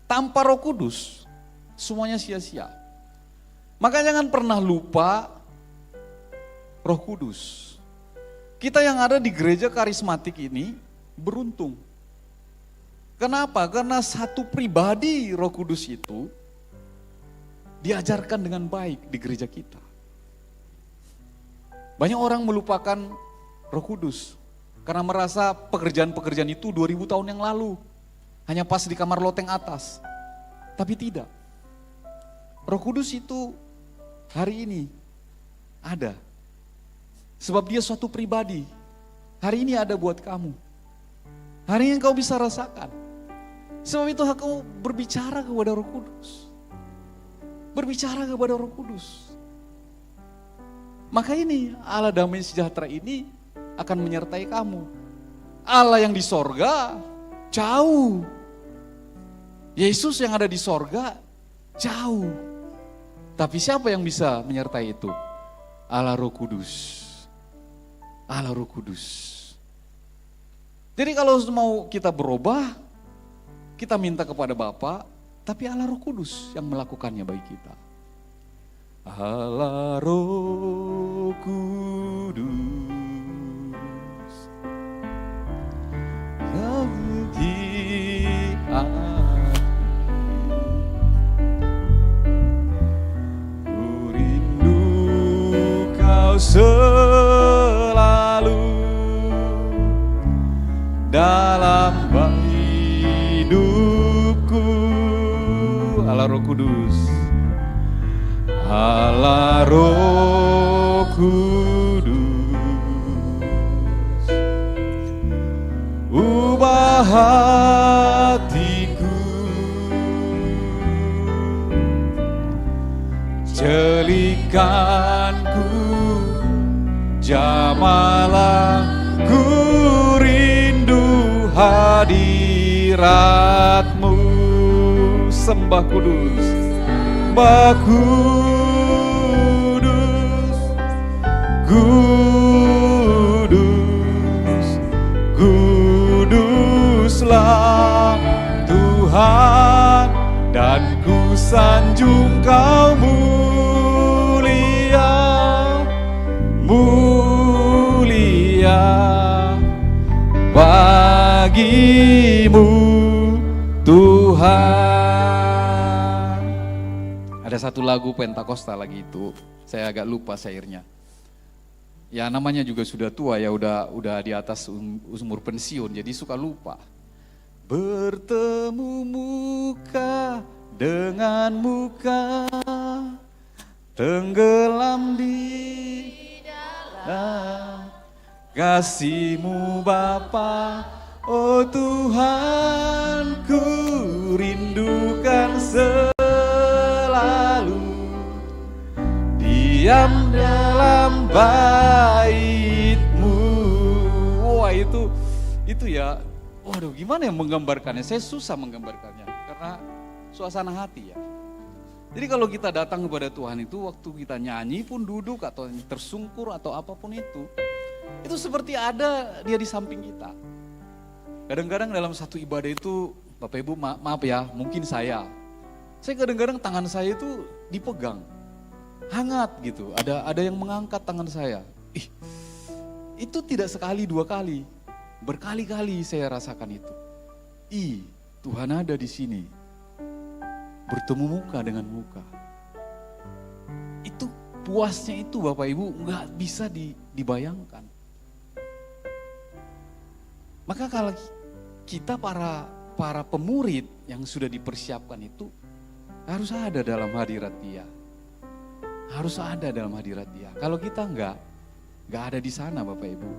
Tanpa Roh Kudus semuanya sia-sia. Maka jangan pernah lupa Roh Kudus. Kita yang ada di gereja karismatik ini beruntung. Kenapa? Karena satu pribadi Roh Kudus itu diajarkan dengan baik di gereja kita. Banyak orang melupakan Roh Kudus karena merasa pekerjaan-pekerjaan itu 2000 tahun yang lalu. Hanya pas di kamar loteng atas. Tapi tidak. Roh Kudus itu hari ini ada. Sebab dia suatu pribadi. Hari ini ada buat kamu. Hari ini engkau bisa rasakan. Sebab itu aku berbicara kepada Roh Kudus. Berbicara kepada Roh Kudus. Maka ini Allah damai sejahtera ini akan menyertai kamu. Allah yang di sorga jauh. Yesus yang ada di sorga jauh. Tapi siapa yang bisa menyertai itu? Allah Roh Kudus. Allah Roh Kudus. Jadi kalau mau kita berubah, kita minta kepada Bapa, tapi Allah Roh Kudus yang melakukannya bagi kita. Allah Roh Kudus, di hati, ku rindu kau selalu dalam hidupku. Allah Roh Kudus, Allah Roh Kudus, ubah hatiku, jelikanku, jamalah ku rindu hadiratmu. Sembah kudus, sembah kudus, kudus, kuduslah Tuhan, dan ku sanjung kau mulia, mulia bagimu Tuhan. Ada satu lagu Pentakosta lagi itu, saya agak lupa syairnya. Ya namanya juga sudah tua ya, udah di atas umur pensiun, jadi suka lupa. Bertemu muka dengan muka, tenggelam di dalam kasih-Mu Bapa. Oh Tuhan, ku rindukan selalu diam dalam bait-Mu. Wah itu ya, waduh gimana yang menggambarkannya? Saya susah menggambarkannya karena suasana hati ya. Jadi kalau kita datang kepada Tuhan itu, waktu kita nyanyi pun duduk atau tersungkur atau apapun itu seperti ada Dia di samping kita. Kadang-kadang dalam satu ibadah itu, Bapak Ibu maaf ya, mungkin saya kadang-kadang tangan saya itu dipegang, hangat gitu. Ada yang mengangkat tangan saya. Itu tidak sekali dua kali, berkali-kali saya rasakan itu. Tuhan ada di sini, bertemu muka dengan muka. Itu puasnya itu Bapak Ibu nggak bisa dibayangkan. Maka kalau kita para pemurid yang sudah dipersiapkan itu harus ada dalam hadirat Dia. Harus ada dalam hadirat Dia. Kalau kita nggak ada di sana Bapak Ibu,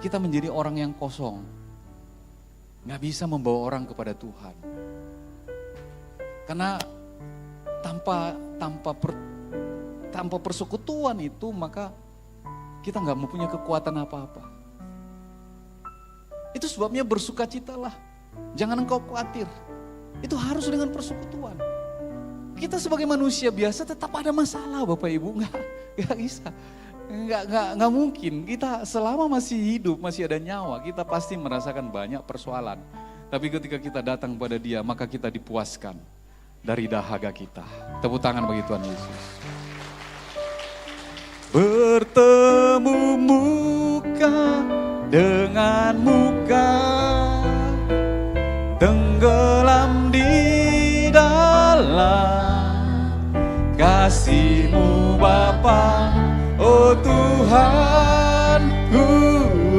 kita menjadi orang yang kosong. Nggak bisa membawa orang kepada Tuhan. Karena tanpa persekutuan itu maka kita nggak mempunyai kekuatan apa-apa. Itu sebabnya bersukacitalah, jangan engkau khawatir. Itu harus dengan persekutuan. Kita sebagai manusia biasa tetap ada masalah Bapak Ibu, nggak bisa, nggak mungkin. Kita selama masih hidup, masih ada nyawa, kita pasti merasakan banyak persoalan. Tapi ketika kita datang pada Dia, maka kita dipuaskan dari dahaga kita. Tepuk tangan bagi Tuhan Yesus. Bertemu muka dengan muka, tenggelam di dalam kasih-Mu Bapa. Oh Tuhan, ku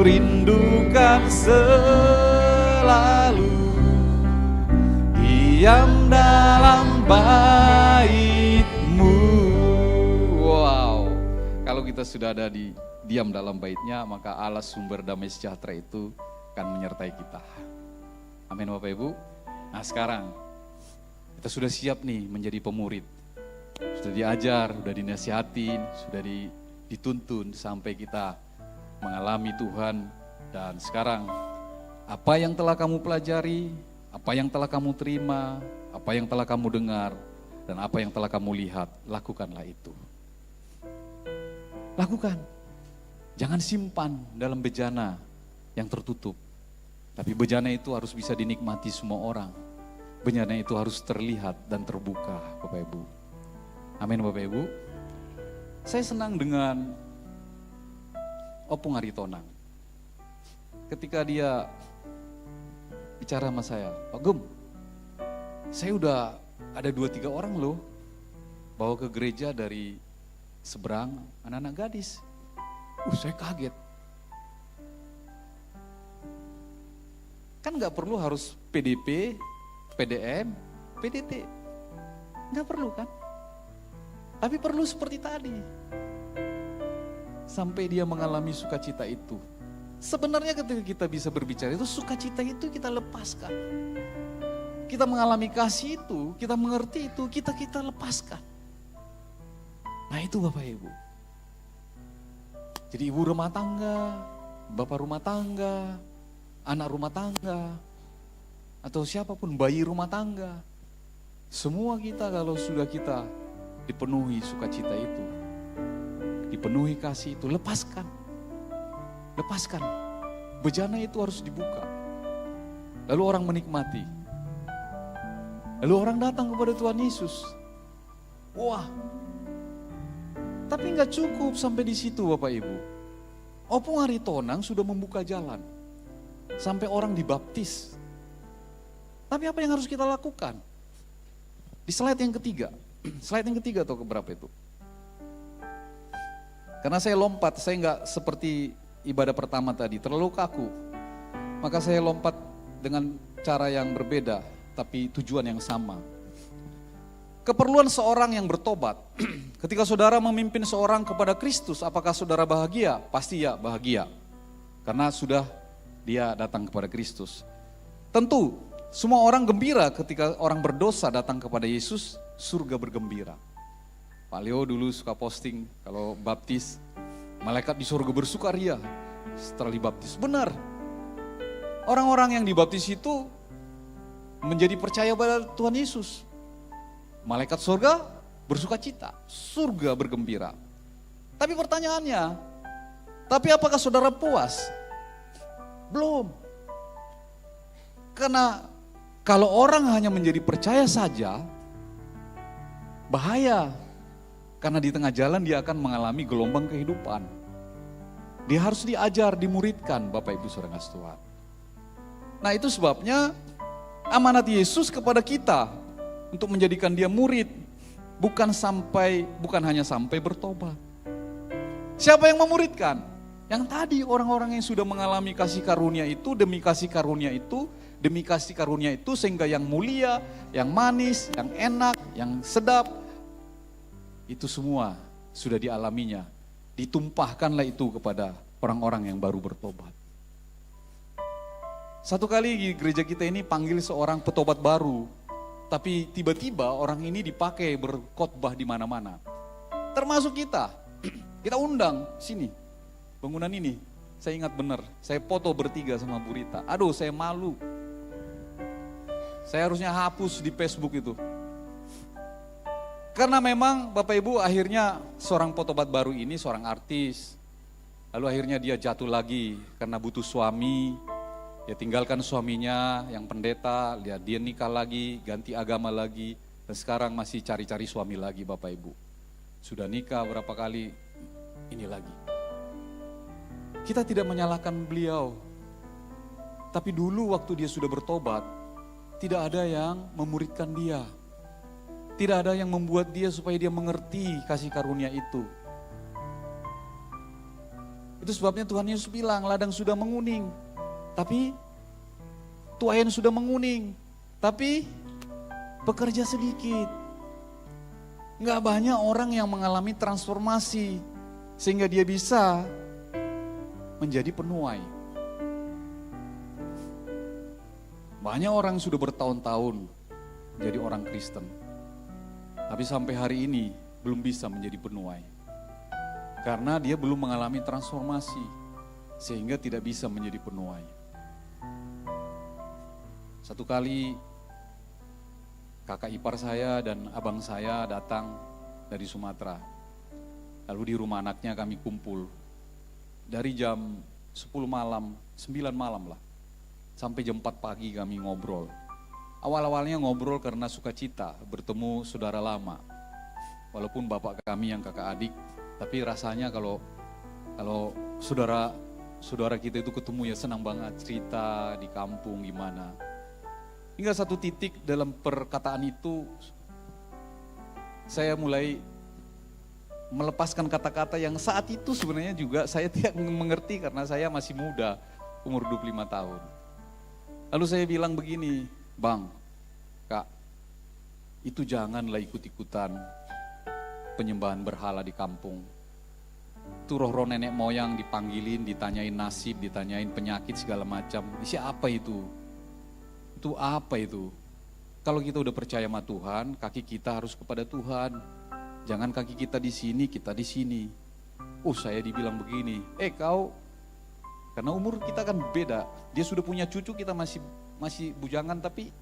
rindukan selalu diam dalam bait-Mu. Wow, kalau kita sudah ada di diam dalam bait-Nya, maka Allah sumber damai sejahtera itu akan menyertai kita. Amin Bapak Ibu. Nah sekarang kita sudah siap nih menjadi pemurid. Sudah diajar, sudah dinasihatin, sudah dituntun sampai kita mengalami Tuhan. Dan sekarang apa yang telah kamu pelajari, apa yang telah kamu terima, apa yang telah kamu dengar, dan apa yang telah kamu lihat, lakukanlah itu. Lakukan. Jangan simpan dalam bejana yang tertutup. Tapi bejana itu harus bisa dinikmati semua orang. Bejana itu harus terlihat dan terbuka, Bapak Ibu. Amin Bapak Ibu. Saya senang dengan Opung Aritonang. Ketika dia bicara sama saya, Pak Gem, saya udah ada 2-3 orang loh bawa ke gereja dari seberang, anak-anak gadis. Saya kaget. Kan gak perlu harus PDP, PDM, PDT. Gak perlu kan? Tapi perlu seperti tadi. Sampai dia mengalami sukacita itu. Sebenarnya ketika kita bisa berbicara itu, sukacita itu kita lepaskan. Kita mengalami kasih itu, kita mengerti itu, kita lepaskan. Nah itu Bapak Ibu. Jadi ibu rumah tangga, bapak rumah tangga, anak rumah tangga, atau siapapun bayi rumah tangga. Semua kita kalau sudah kita dipenuhi sukacita itu, dipenuhi kasih itu, lepaskan. Lepaskan. Bejana itu harus dibuka. Lalu orang menikmati. Lalu orang datang kepada Tuhan Yesus. Wah. Tapi gak cukup sampai di situ Bapak Ibu. Opung Aritonang sudah membuka jalan. Sampai orang dibaptis. Tapi apa yang harus kita lakukan? Di slide yang ketiga. Slide yang ketiga atau keberapa itu? Karena saya lompat, saya gak seperti ibadah pertama tadi, terlalu kaku. Maka saya lompat dengan cara yang berbeda, tapi tujuan yang sama. Keperluan seorang yang bertobat. Ketika saudara memimpin seorang kepada Kristus, apakah saudara bahagia? Pasti ya bahagia. Karena sudah dia datang kepada Kristus. Tentu, semua orang gembira ketika orang berdosa datang kepada Yesus, surga bergembira. Pak Leo dulu suka posting kalau baptis, malaikat di surga bersukaria setelah dibaptis. Benar. Orang-orang yang dibaptis itu menjadi percaya pada Tuhan Yesus. Malaikat surga bersukacita, surga bergembira. Tapi pertanyaannya, tapi apakah saudara puas? Belum. Karena kalau orang hanya menjadi percaya saja, bahaya. Karena di tengah jalan dia akan mengalami gelombang kehidupan. Dia harus diajar, dimuridkan Bapak Ibu Saudara kasih Tuhan. Nah itu sebabnya amanat Yesus kepada kita untuk menjadikan dia murid, bukan hanya sampai bertobat. Siapa yang memuridkan? Yang tadi orang-orang yang sudah mengalami kasih karunia itu, demi kasih karunia itu, demi kasih karunia itu, sehingga yang mulia, yang manis, yang enak, yang sedap, itu semua sudah dialaminya. Ditumpahkanlah itu kepada orang-orang yang baru bertobat. Satu kali di gereja kita ini panggil seorang petobat baru, tapi tiba-tiba orang ini dipakai berkhotbah di mana-mana. Termasuk kita. Kita undang sini. Bangunan ini, saya ingat benar, saya foto bertiga sama Bu Rita. Aduh, saya malu. Saya harusnya hapus di Facebook itu. Karena memang Bapak Ibu akhirnya seorang petobat baru ini seorang artis. Lalu akhirnya dia jatuh lagi karena butuh suami. Dia tinggalkan suaminya yang pendeta, dia nikah lagi, ganti agama lagi. Dan sekarang masih cari-cari suami lagi Bapak Ibu. Sudah nikah berapa kali, ini lagi. Kita tidak menyalahkan beliau. Tapi dulu waktu dia sudah bertobat, tidak ada yang memuridkan dia. Tidak ada yang membuat dia supaya dia mengerti kasih karunia itu. Itu sebabnya Tuhan Yesus bilang, ladang sudah menguning. Tapi tuayan sudah menguning. Tapi pekerja sedikit. Nggak banyak orang yang mengalami transformasi. Sehingga dia bisa menjadi penuai. Banyak orang sudah bertahun-tahun jadi orang Kristen, tapi sampai hari ini belum bisa menjadi penuai. Karena dia belum mengalami transformasi, sehingga tidak bisa menjadi penuai. Satu kali kakak ipar saya dan abang saya datang dari Sumatera. Lalu di rumah anaknya kami kumpul. Dari jam 10 malam, 9 malam lah, sampai jam 4 pagi kami ngobrol. Awal-awalnya ngobrol karena sukacita bertemu saudara lama. Walaupun bapak kami yang kakak adik, tapi rasanya kalau saudara kita itu ketemu ya senang banget, cerita di kampung gimana. Hingga satu titik dalam perkataan itu, saya mulai melepaskan kata-kata yang saat itu sebenarnya juga saya tidak mengerti karena saya masih muda, umur 25 tahun. Lalu saya bilang begini, Bang, Kak, itu janganlah ikut-ikutan penyembahan berhala di kampung. Itu roh-roh nenek moyang dipanggilin, ditanyain nasib, ditanyain penyakit segala macam. Siapa itu? Itu apa itu? Kalau kita udah percaya sama Tuhan, kaki kita harus kepada Tuhan. Jangan kaki kita di sini, kita di sini. Saya dibilang begini, kau, karena umur kita kan beda. Dia sudah punya cucu, kita masih bujangan, tapi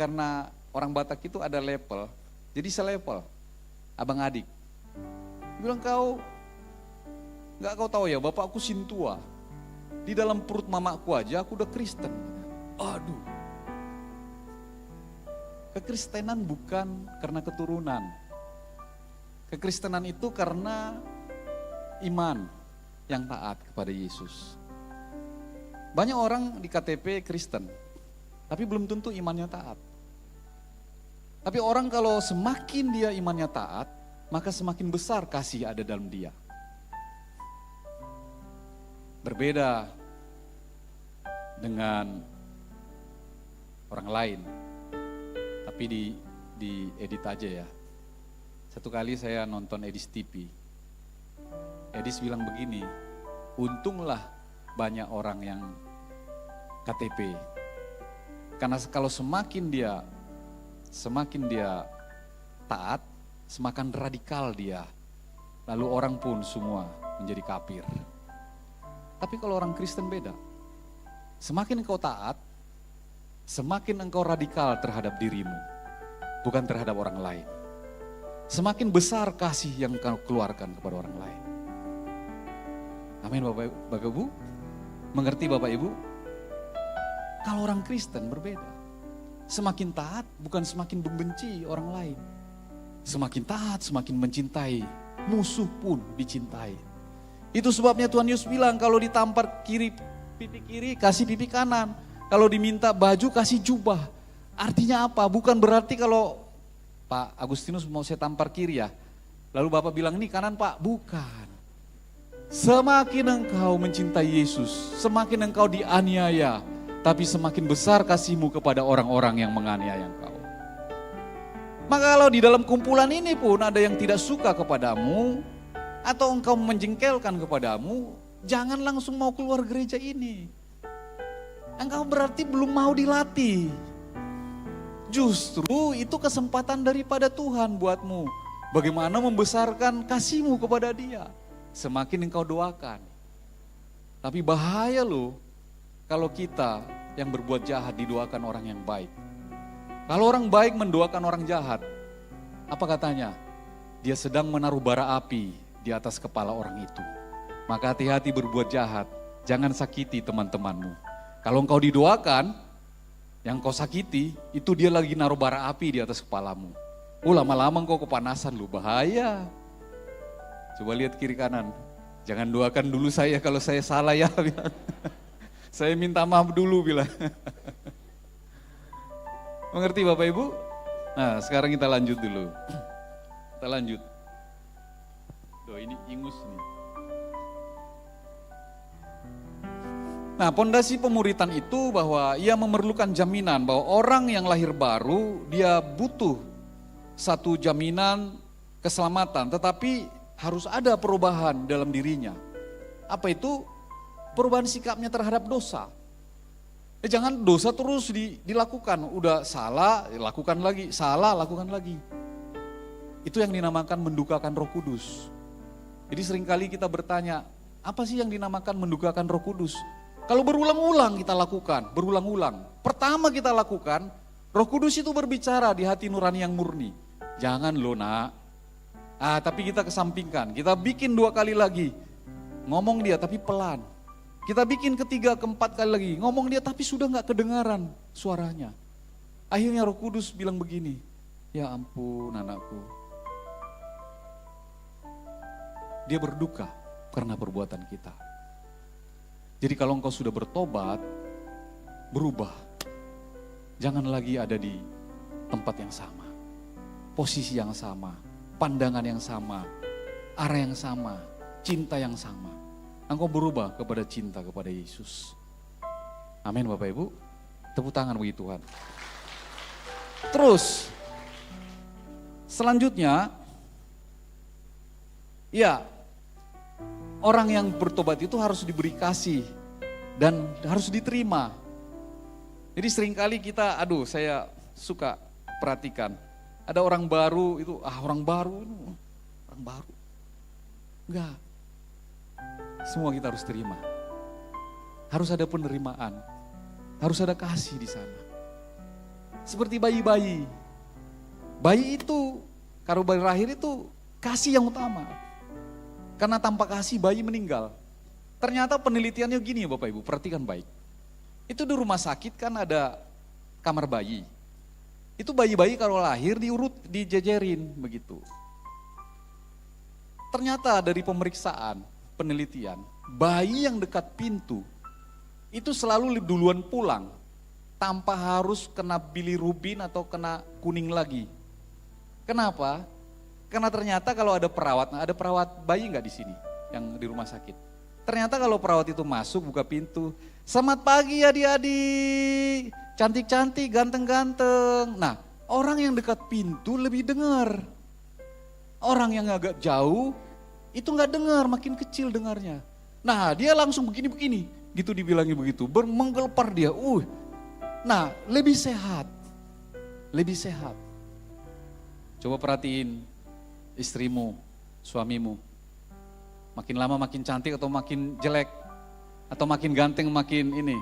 karena orang Batak itu ada level, jadi selevel, abang adik. Dia bilang, nggak kau tahu ya, bapak aku sintua. Di dalam perut mamaku aja aku udah Kristen. Aduh. Kekristenan bukan karena keturunan. Kekristenan itu karena iman yang taat kepada Yesus. Banyak orang di KTP Kristen, tapi belum tentu imannya taat. Tapi orang kalau semakin dia imannya taat, maka semakin besar kasih ada dalam dia. Berbeda dengan orang lain, tapi di edit aja ya. Satu kali saya nonton Edis TV. Edis bilang begini, untunglah banyak orang yang KTP. Karena kalau semakin dia taat, semakin radikal dia. Lalu orang pun semua menjadi kafir. Tapi kalau orang Kristen beda. Semakin engkau taat, semakin engkau radikal terhadap dirimu, bukan terhadap orang lain. Semakin besar kasih yang kau keluarkan kepada orang lain. Amin Bapak Ibu? Mengerti Bapak Ibu? Kalau orang Kristen berbeda. Semakin taat bukan semakin membenci orang lain. Semakin taat semakin mencintai. Musuh pun dicintai. Itu sebabnya Tuhan Yesus bilang kalau ditampar pipi kiri kasih pipi kanan. Kalau diminta baju kasih jubah. Artinya apa? Bukan berarti kalau Pak Agustinus mau saya tampar kiri ya. Lalu Bapak bilang ini kanan Pak. Bukan. Semakin engkau mencintai Yesus, semakin engkau dianiaya. Tapi semakin besar kasihmu kepada orang-orang yang menganiaya engkau. Maka kalau di dalam kumpulan ini pun ada yang tidak suka kepadamu, atau engkau menjengkelkan kepadamu, jangan langsung mau keluar gereja ini. Engkau berarti belum mau dilatih. Justru itu kesempatan daripada Tuhan buatmu. Bagaimana membesarkan kasihmu kepada dia. Semakin engkau doakan. Tapi bahaya loh kalau kita yang berbuat jahat didoakan orang yang baik. Kalau orang baik mendoakan orang jahat, apa katanya? Dia sedang menaruh bara api di atas kepala orang itu. Maka hati-hati berbuat jahat, jangan sakiti teman-temanmu. Kalau engkau didoakan, yang kau sakiti, itu dia lagi naruh bara api di atas kepalamu. Lama-lama kau kepanasan lu, bahaya. Coba lihat kiri kanan. Jangan doakan dulu saya kalau saya salah ya. Saya minta maaf dulu bilang. Mengerti Bapak Ibu? Nah sekarang kita lanjut dulu. Kita lanjut. Ini ingus nih. Nah, pondasi pemuritan itu bahwa ia memerlukan jaminan bahwa orang yang lahir baru dia butuh satu jaminan keselamatan, tetapi harus ada perubahan dalam dirinya. Apa itu? Perubahan sikapnya terhadap dosa. Jangan dosa terus dilakukan, udah salah, lakukan lagi, salah, lakukan lagi. Itu yang dinamakan mendukakan Roh Kudus. Jadi seringkali kita bertanya, apa sih yang dinamakan mendukakan Roh Kudus? Kalau berulang-ulang kita lakukan, berulang-ulang. Pertama kita lakukan, Roh Kudus itu berbicara di hati nurani yang murni. Jangan loh nak, tapi kita kesampingkan, kita bikin 2 kali lagi. Ngomong dia tapi pelan. Kita bikin 3, 4 kali lagi, ngomong dia tapi sudah gak kedengaran suaranya. Akhirnya Roh Kudus bilang begini, ya ampun anakku. Dia berduka karena perbuatan kita. Jadi kalau engkau sudah bertobat, berubah. Jangan lagi ada di tempat yang sama, posisi yang sama, pandangan yang sama, arah yang sama, cinta yang sama. Engkau berubah kepada cinta kepada Yesus. Amin Bapak Ibu. Tepuk tangan bagi Tuhan. Terus, selanjutnya, ya orang yang bertobat itu harus diberi kasih dan harus diterima. Jadi seringkali kita, saya suka perhatikan. Ada orang baru itu, orang baru. Enggak. Semua kita harus terima. Harus ada penerimaan. Harus ada kasih di sana. Seperti bayi-bayi. Bayi itu, kalau bayi lahir itu kasih yang utama. Karena tanpa kasih bayi meninggal. Ternyata penelitiannya gini ya Bapak Ibu, perhatikan baik. Itu di rumah sakit kan ada kamar bayi. Itu bayi-bayi kalau lahir diurut, dijejerin begitu. Ternyata dari pemeriksaan, penelitian, bayi yang dekat pintu itu selalu duluan pulang tanpa harus kena bilirubin atau kena kuning lagi. Kenapa? Karena ternyata kalau ada perawat bayi nggak di sini yang di rumah sakit. Ternyata kalau perawat itu masuk buka pintu, selamat pagi adik-adik, cantik-cantik, ganteng-ganteng. Nah, orang yang dekat pintu lebih dengar. Orang yang agak jauh itu nggak dengar, makin kecil dengarnya. Nah, dia langsung begini-begini, gitu dibilangnya begitu, menggelepar dia. Nah, lebih sehat, lebih sehat. Coba perhatiin istrimu, suamimu, makin lama makin cantik atau makin jelek, atau makin ganteng makin ini.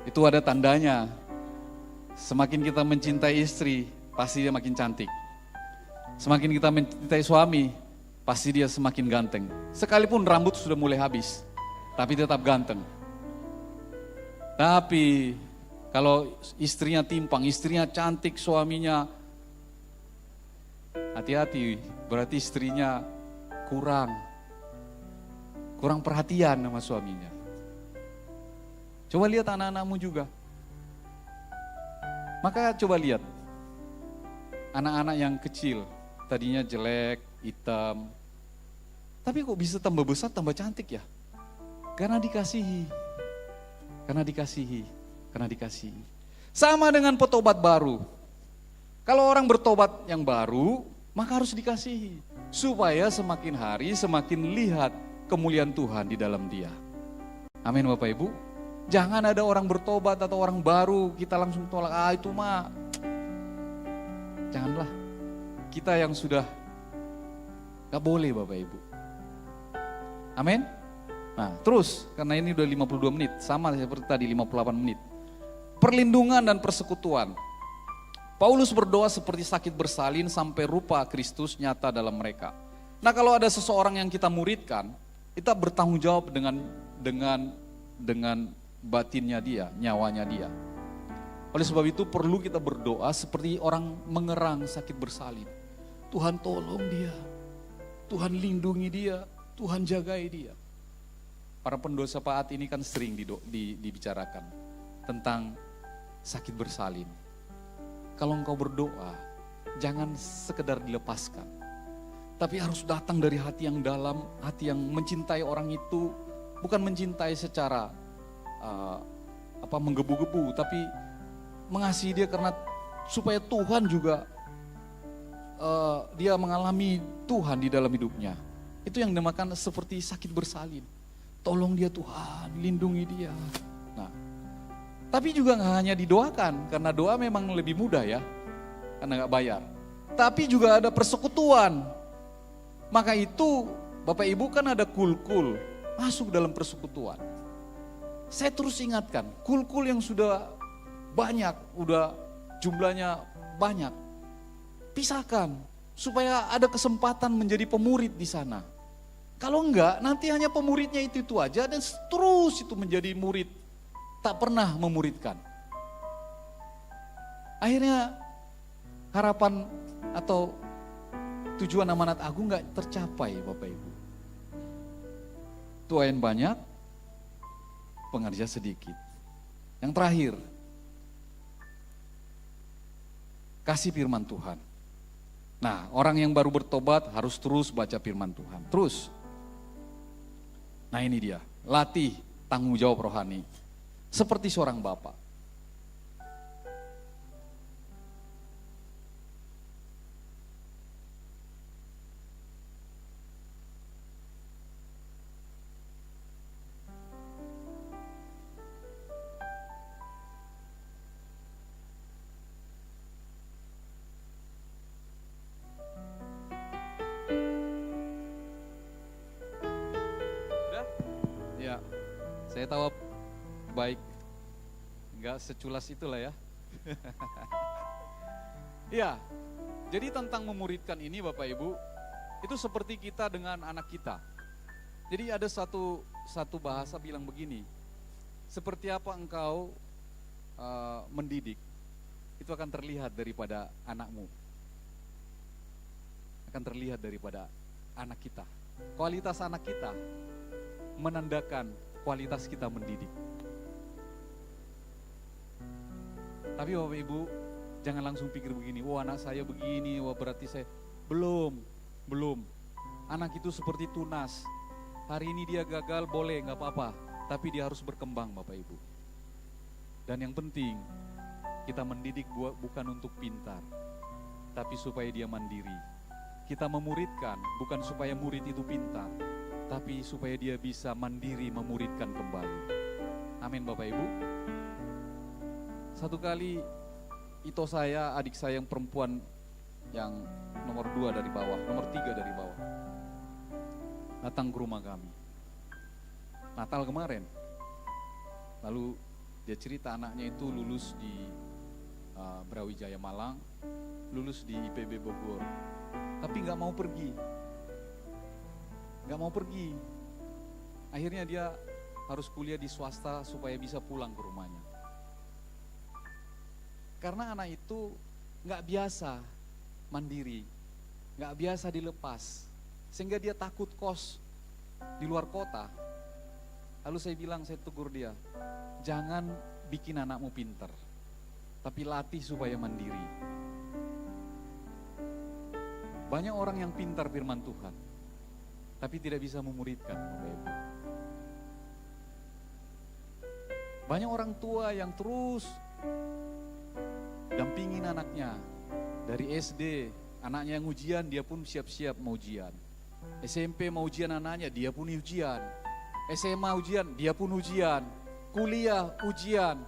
Itu ada tandanya. Semakin kita mencintai istri, pasti dia makin cantik. Semakin kita mencintai suami, pasti dia semakin ganteng. Sekalipun rambut sudah mulai habis, tapi tetap ganteng. Tapi kalau istrinya timpang, istrinya cantik, suaminya hati-hati, berarti istrinya kurang perhatian sama suaminya. Coba lihat anak-anakmu juga. Maka coba lihat anak-anak yang kecil, tadinya jelek, hitam, tapi kok bisa tambah besar, tambah cantik ya? Karena dikasihi. Sama dengan petobat baru. Kalau orang bertobat yang baru, maka harus dikasihi. Supaya semakin hari semakin lihat kemuliaan Tuhan di dalam dia. Amin Bapak Ibu. Jangan ada orang bertobat atau orang baru kita langsung tolak, itu mah. Janganlah. Kita yang sudah gak boleh Bapak Ibu. Amin. Nah terus, karena ini udah 52 menit, sama seperti tadi 58 menit. Perlindungan dan persekutuan. Paulus berdoa seperti sakit bersalin sampai rupa Kristus nyata dalam mereka. Nah kalau ada seseorang yang kita muridkan, kita bertanggung jawab dengan batinnya dia, nyawanya dia. Oleh sebab itu perlu kita berdoa seperti orang mengerang sakit bersalin. Tuhan tolong dia, Tuhan lindungi dia, Tuhan jagai dia. Para pendosa paat ini kan sering dibicarakan tentang sakit bersalin. Kalau engkau berdoa, jangan sekedar dilepaskan. Tapi harus datang dari hati yang dalam, hati yang mencintai orang itu. Bukan mencintai secara menggebu-gebu, tapi mengasihi dia karena supaya Tuhan juga dia mengalami Tuhan di dalam hidupnya. Itu yang dinamakan seperti sakit bersalin. Tolong dia Tuhan, lindungi dia. Nah, Tapi juga nggak hanya didoakan, karena doa memang lebih mudah ya, karena nggak bayar. Tapi juga ada persekutuan. Maka itu Bapak Ibu kan ada kul-kul, masuk dalam persekutuan. Saya terus ingatkan, kul-kul yang sudah banyak, udah jumlahnya banyak, pisahkan supaya ada kesempatan menjadi pemurid di sana. Kalau enggak, nanti hanya pemuridnya itu aja dan terus itu menjadi murid, tak pernah memuridkan. Akhirnya harapan atau tujuan amanat agung enggak tercapai Bapak Ibu. Tuayan banyak, pengerja sedikit. Yang terakhir, kasih firman Tuhan. Nah, orang yang baru bertobat harus terus baca firman Tuhan. Terus. Nah ini dia, latih tanggung jawab rohani. Seperti seorang bapak. Ya, saya tahu baik, nggak seculas itulah ya. Ya, jadi tentang memuridkan ini Bapak Ibu, itu seperti kita dengan anak kita. Jadi ada satu bahasa bilang begini, seperti apa engkau mendidik, itu akan terlihat daripada anakmu. Akan terlihat daripada anak kita. Kualitas anak kita menandakan kualitas kita mendidik. Tapi Bapak Ibu, jangan langsung pikir begini, wah anak saya begini, wah berarti saya. Belum. Anak itu seperti tunas. Hari ini dia gagal, boleh, gak apa-apa. Tapi dia harus berkembang Bapak Ibu. Dan yang penting, kita mendidik bukan untuk pintar, tapi supaya dia mandiri. Kita memuridkan, bukan supaya murid itu pintar, tapi supaya dia bisa mandiri memuridkan kembali. Amin Bapak Ibu. Satu kali Ito saya, adik saya yang perempuan yang nomor 2 dari bawah, nomor 3 dari bawah, datang ke rumah kami. Natal kemarin. Lalu dia cerita anaknya itu lulus di Brawijaya Malang, lulus di IPB Bogor, tapi gak mau pergi. Akhirnya dia harus kuliah di swasta supaya bisa pulang ke rumahnya. Karena anak itu gak biasa mandiri, gak biasa dilepas, sehingga dia takut kos di luar kota. Lalu saya tegur dia, jangan bikin anakmu pinter, tapi latih supaya mandiri. Banyak orang yang pintar firman Tuhan, tapi tidak bisa memuridkan. Banyak orang tua yang terus dampingin anaknya. Dari SD, anaknya yang ujian, dia pun siap-siap mau ujian. SMP mau ujian anaknya, dia pun ujian. SMA ujian, dia pun ujian. Kuliah ujian.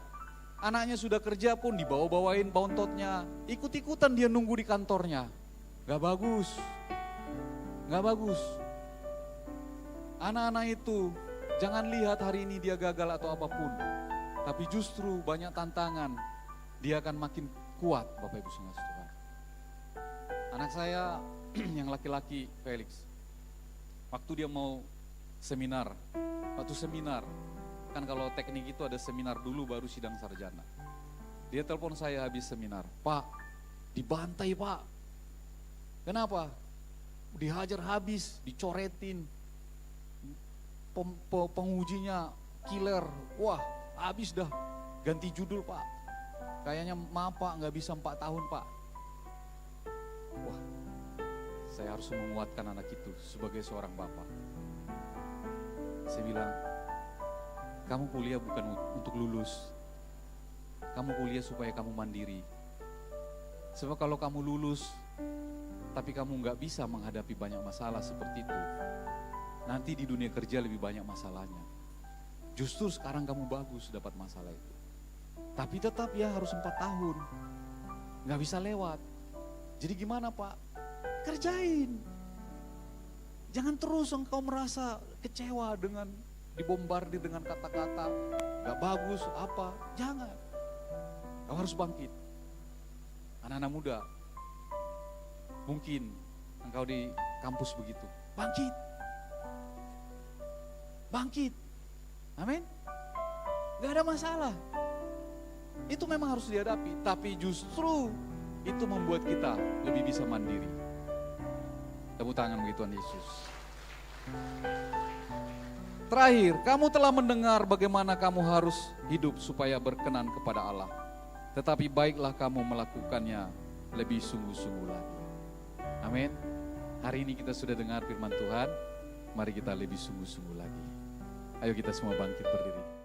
Anaknya sudah kerja pun dibawa-bawain bontotnya. Ikut-ikutan dia nunggu di kantornya. Gak bagus. Anak-anak itu jangan lihat hari ini dia gagal atau apapun, tapi justru banyak tantangan. Dia akan makin kuat Bapak Ibu saudara Tuhan. Anak saya yang laki-laki Felix, waktu dia mau seminar, kan kalau teknik itu ada seminar dulu baru sidang sarjana. Dia telepon saya habis seminar, Pak, dibantai Pak. Kenapa? Dihajar habis, dicoretin, pengujinya killer, wah habis dah, ganti judul Pak. Kayaknya maaf Pak, gak bisa 4 tahun Pak. Wah, saya harus menguatkan anak itu sebagai seorang bapak. Saya bilang, kamu kuliah bukan untuk lulus. Kamu kuliah supaya kamu mandiri. Sebab kalau kamu lulus, tapi kamu gak bisa menghadapi banyak masalah seperti itu, nanti di dunia kerja lebih banyak masalahnya. Justru sekarang kamu bagus dapat masalah itu. Tapi tetap ya harus 4 tahun. Gak bisa lewat. Jadi gimana Pak? Kerjain. Jangan terus engkau merasa kecewa dengan dibombardir dengan kata-kata gak bagus apa. Jangan. Kau harus bangkit. Anak-anak muda, mungkin engkau di kampus begitu. Bangkit. Bangkit. Amin. Gak ada masalah. Itu memang harus dihadapi. Tapi justru itu membuat kita lebih bisa mandiri. Tepuk tangan bagi Tuhan Yesus. Terakhir, kamu telah mendengar bagaimana kamu harus hidup supaya berkenan kepada Allah. Tetapi baiklah kamu melakukannya lebih sungguh-sungguh lagi. Amin. Hari ini kita sudah dengar firman Tuhan. Mari kita lebih sungguh-sungguh lagi. Ayo kita semua bangkit berdiri.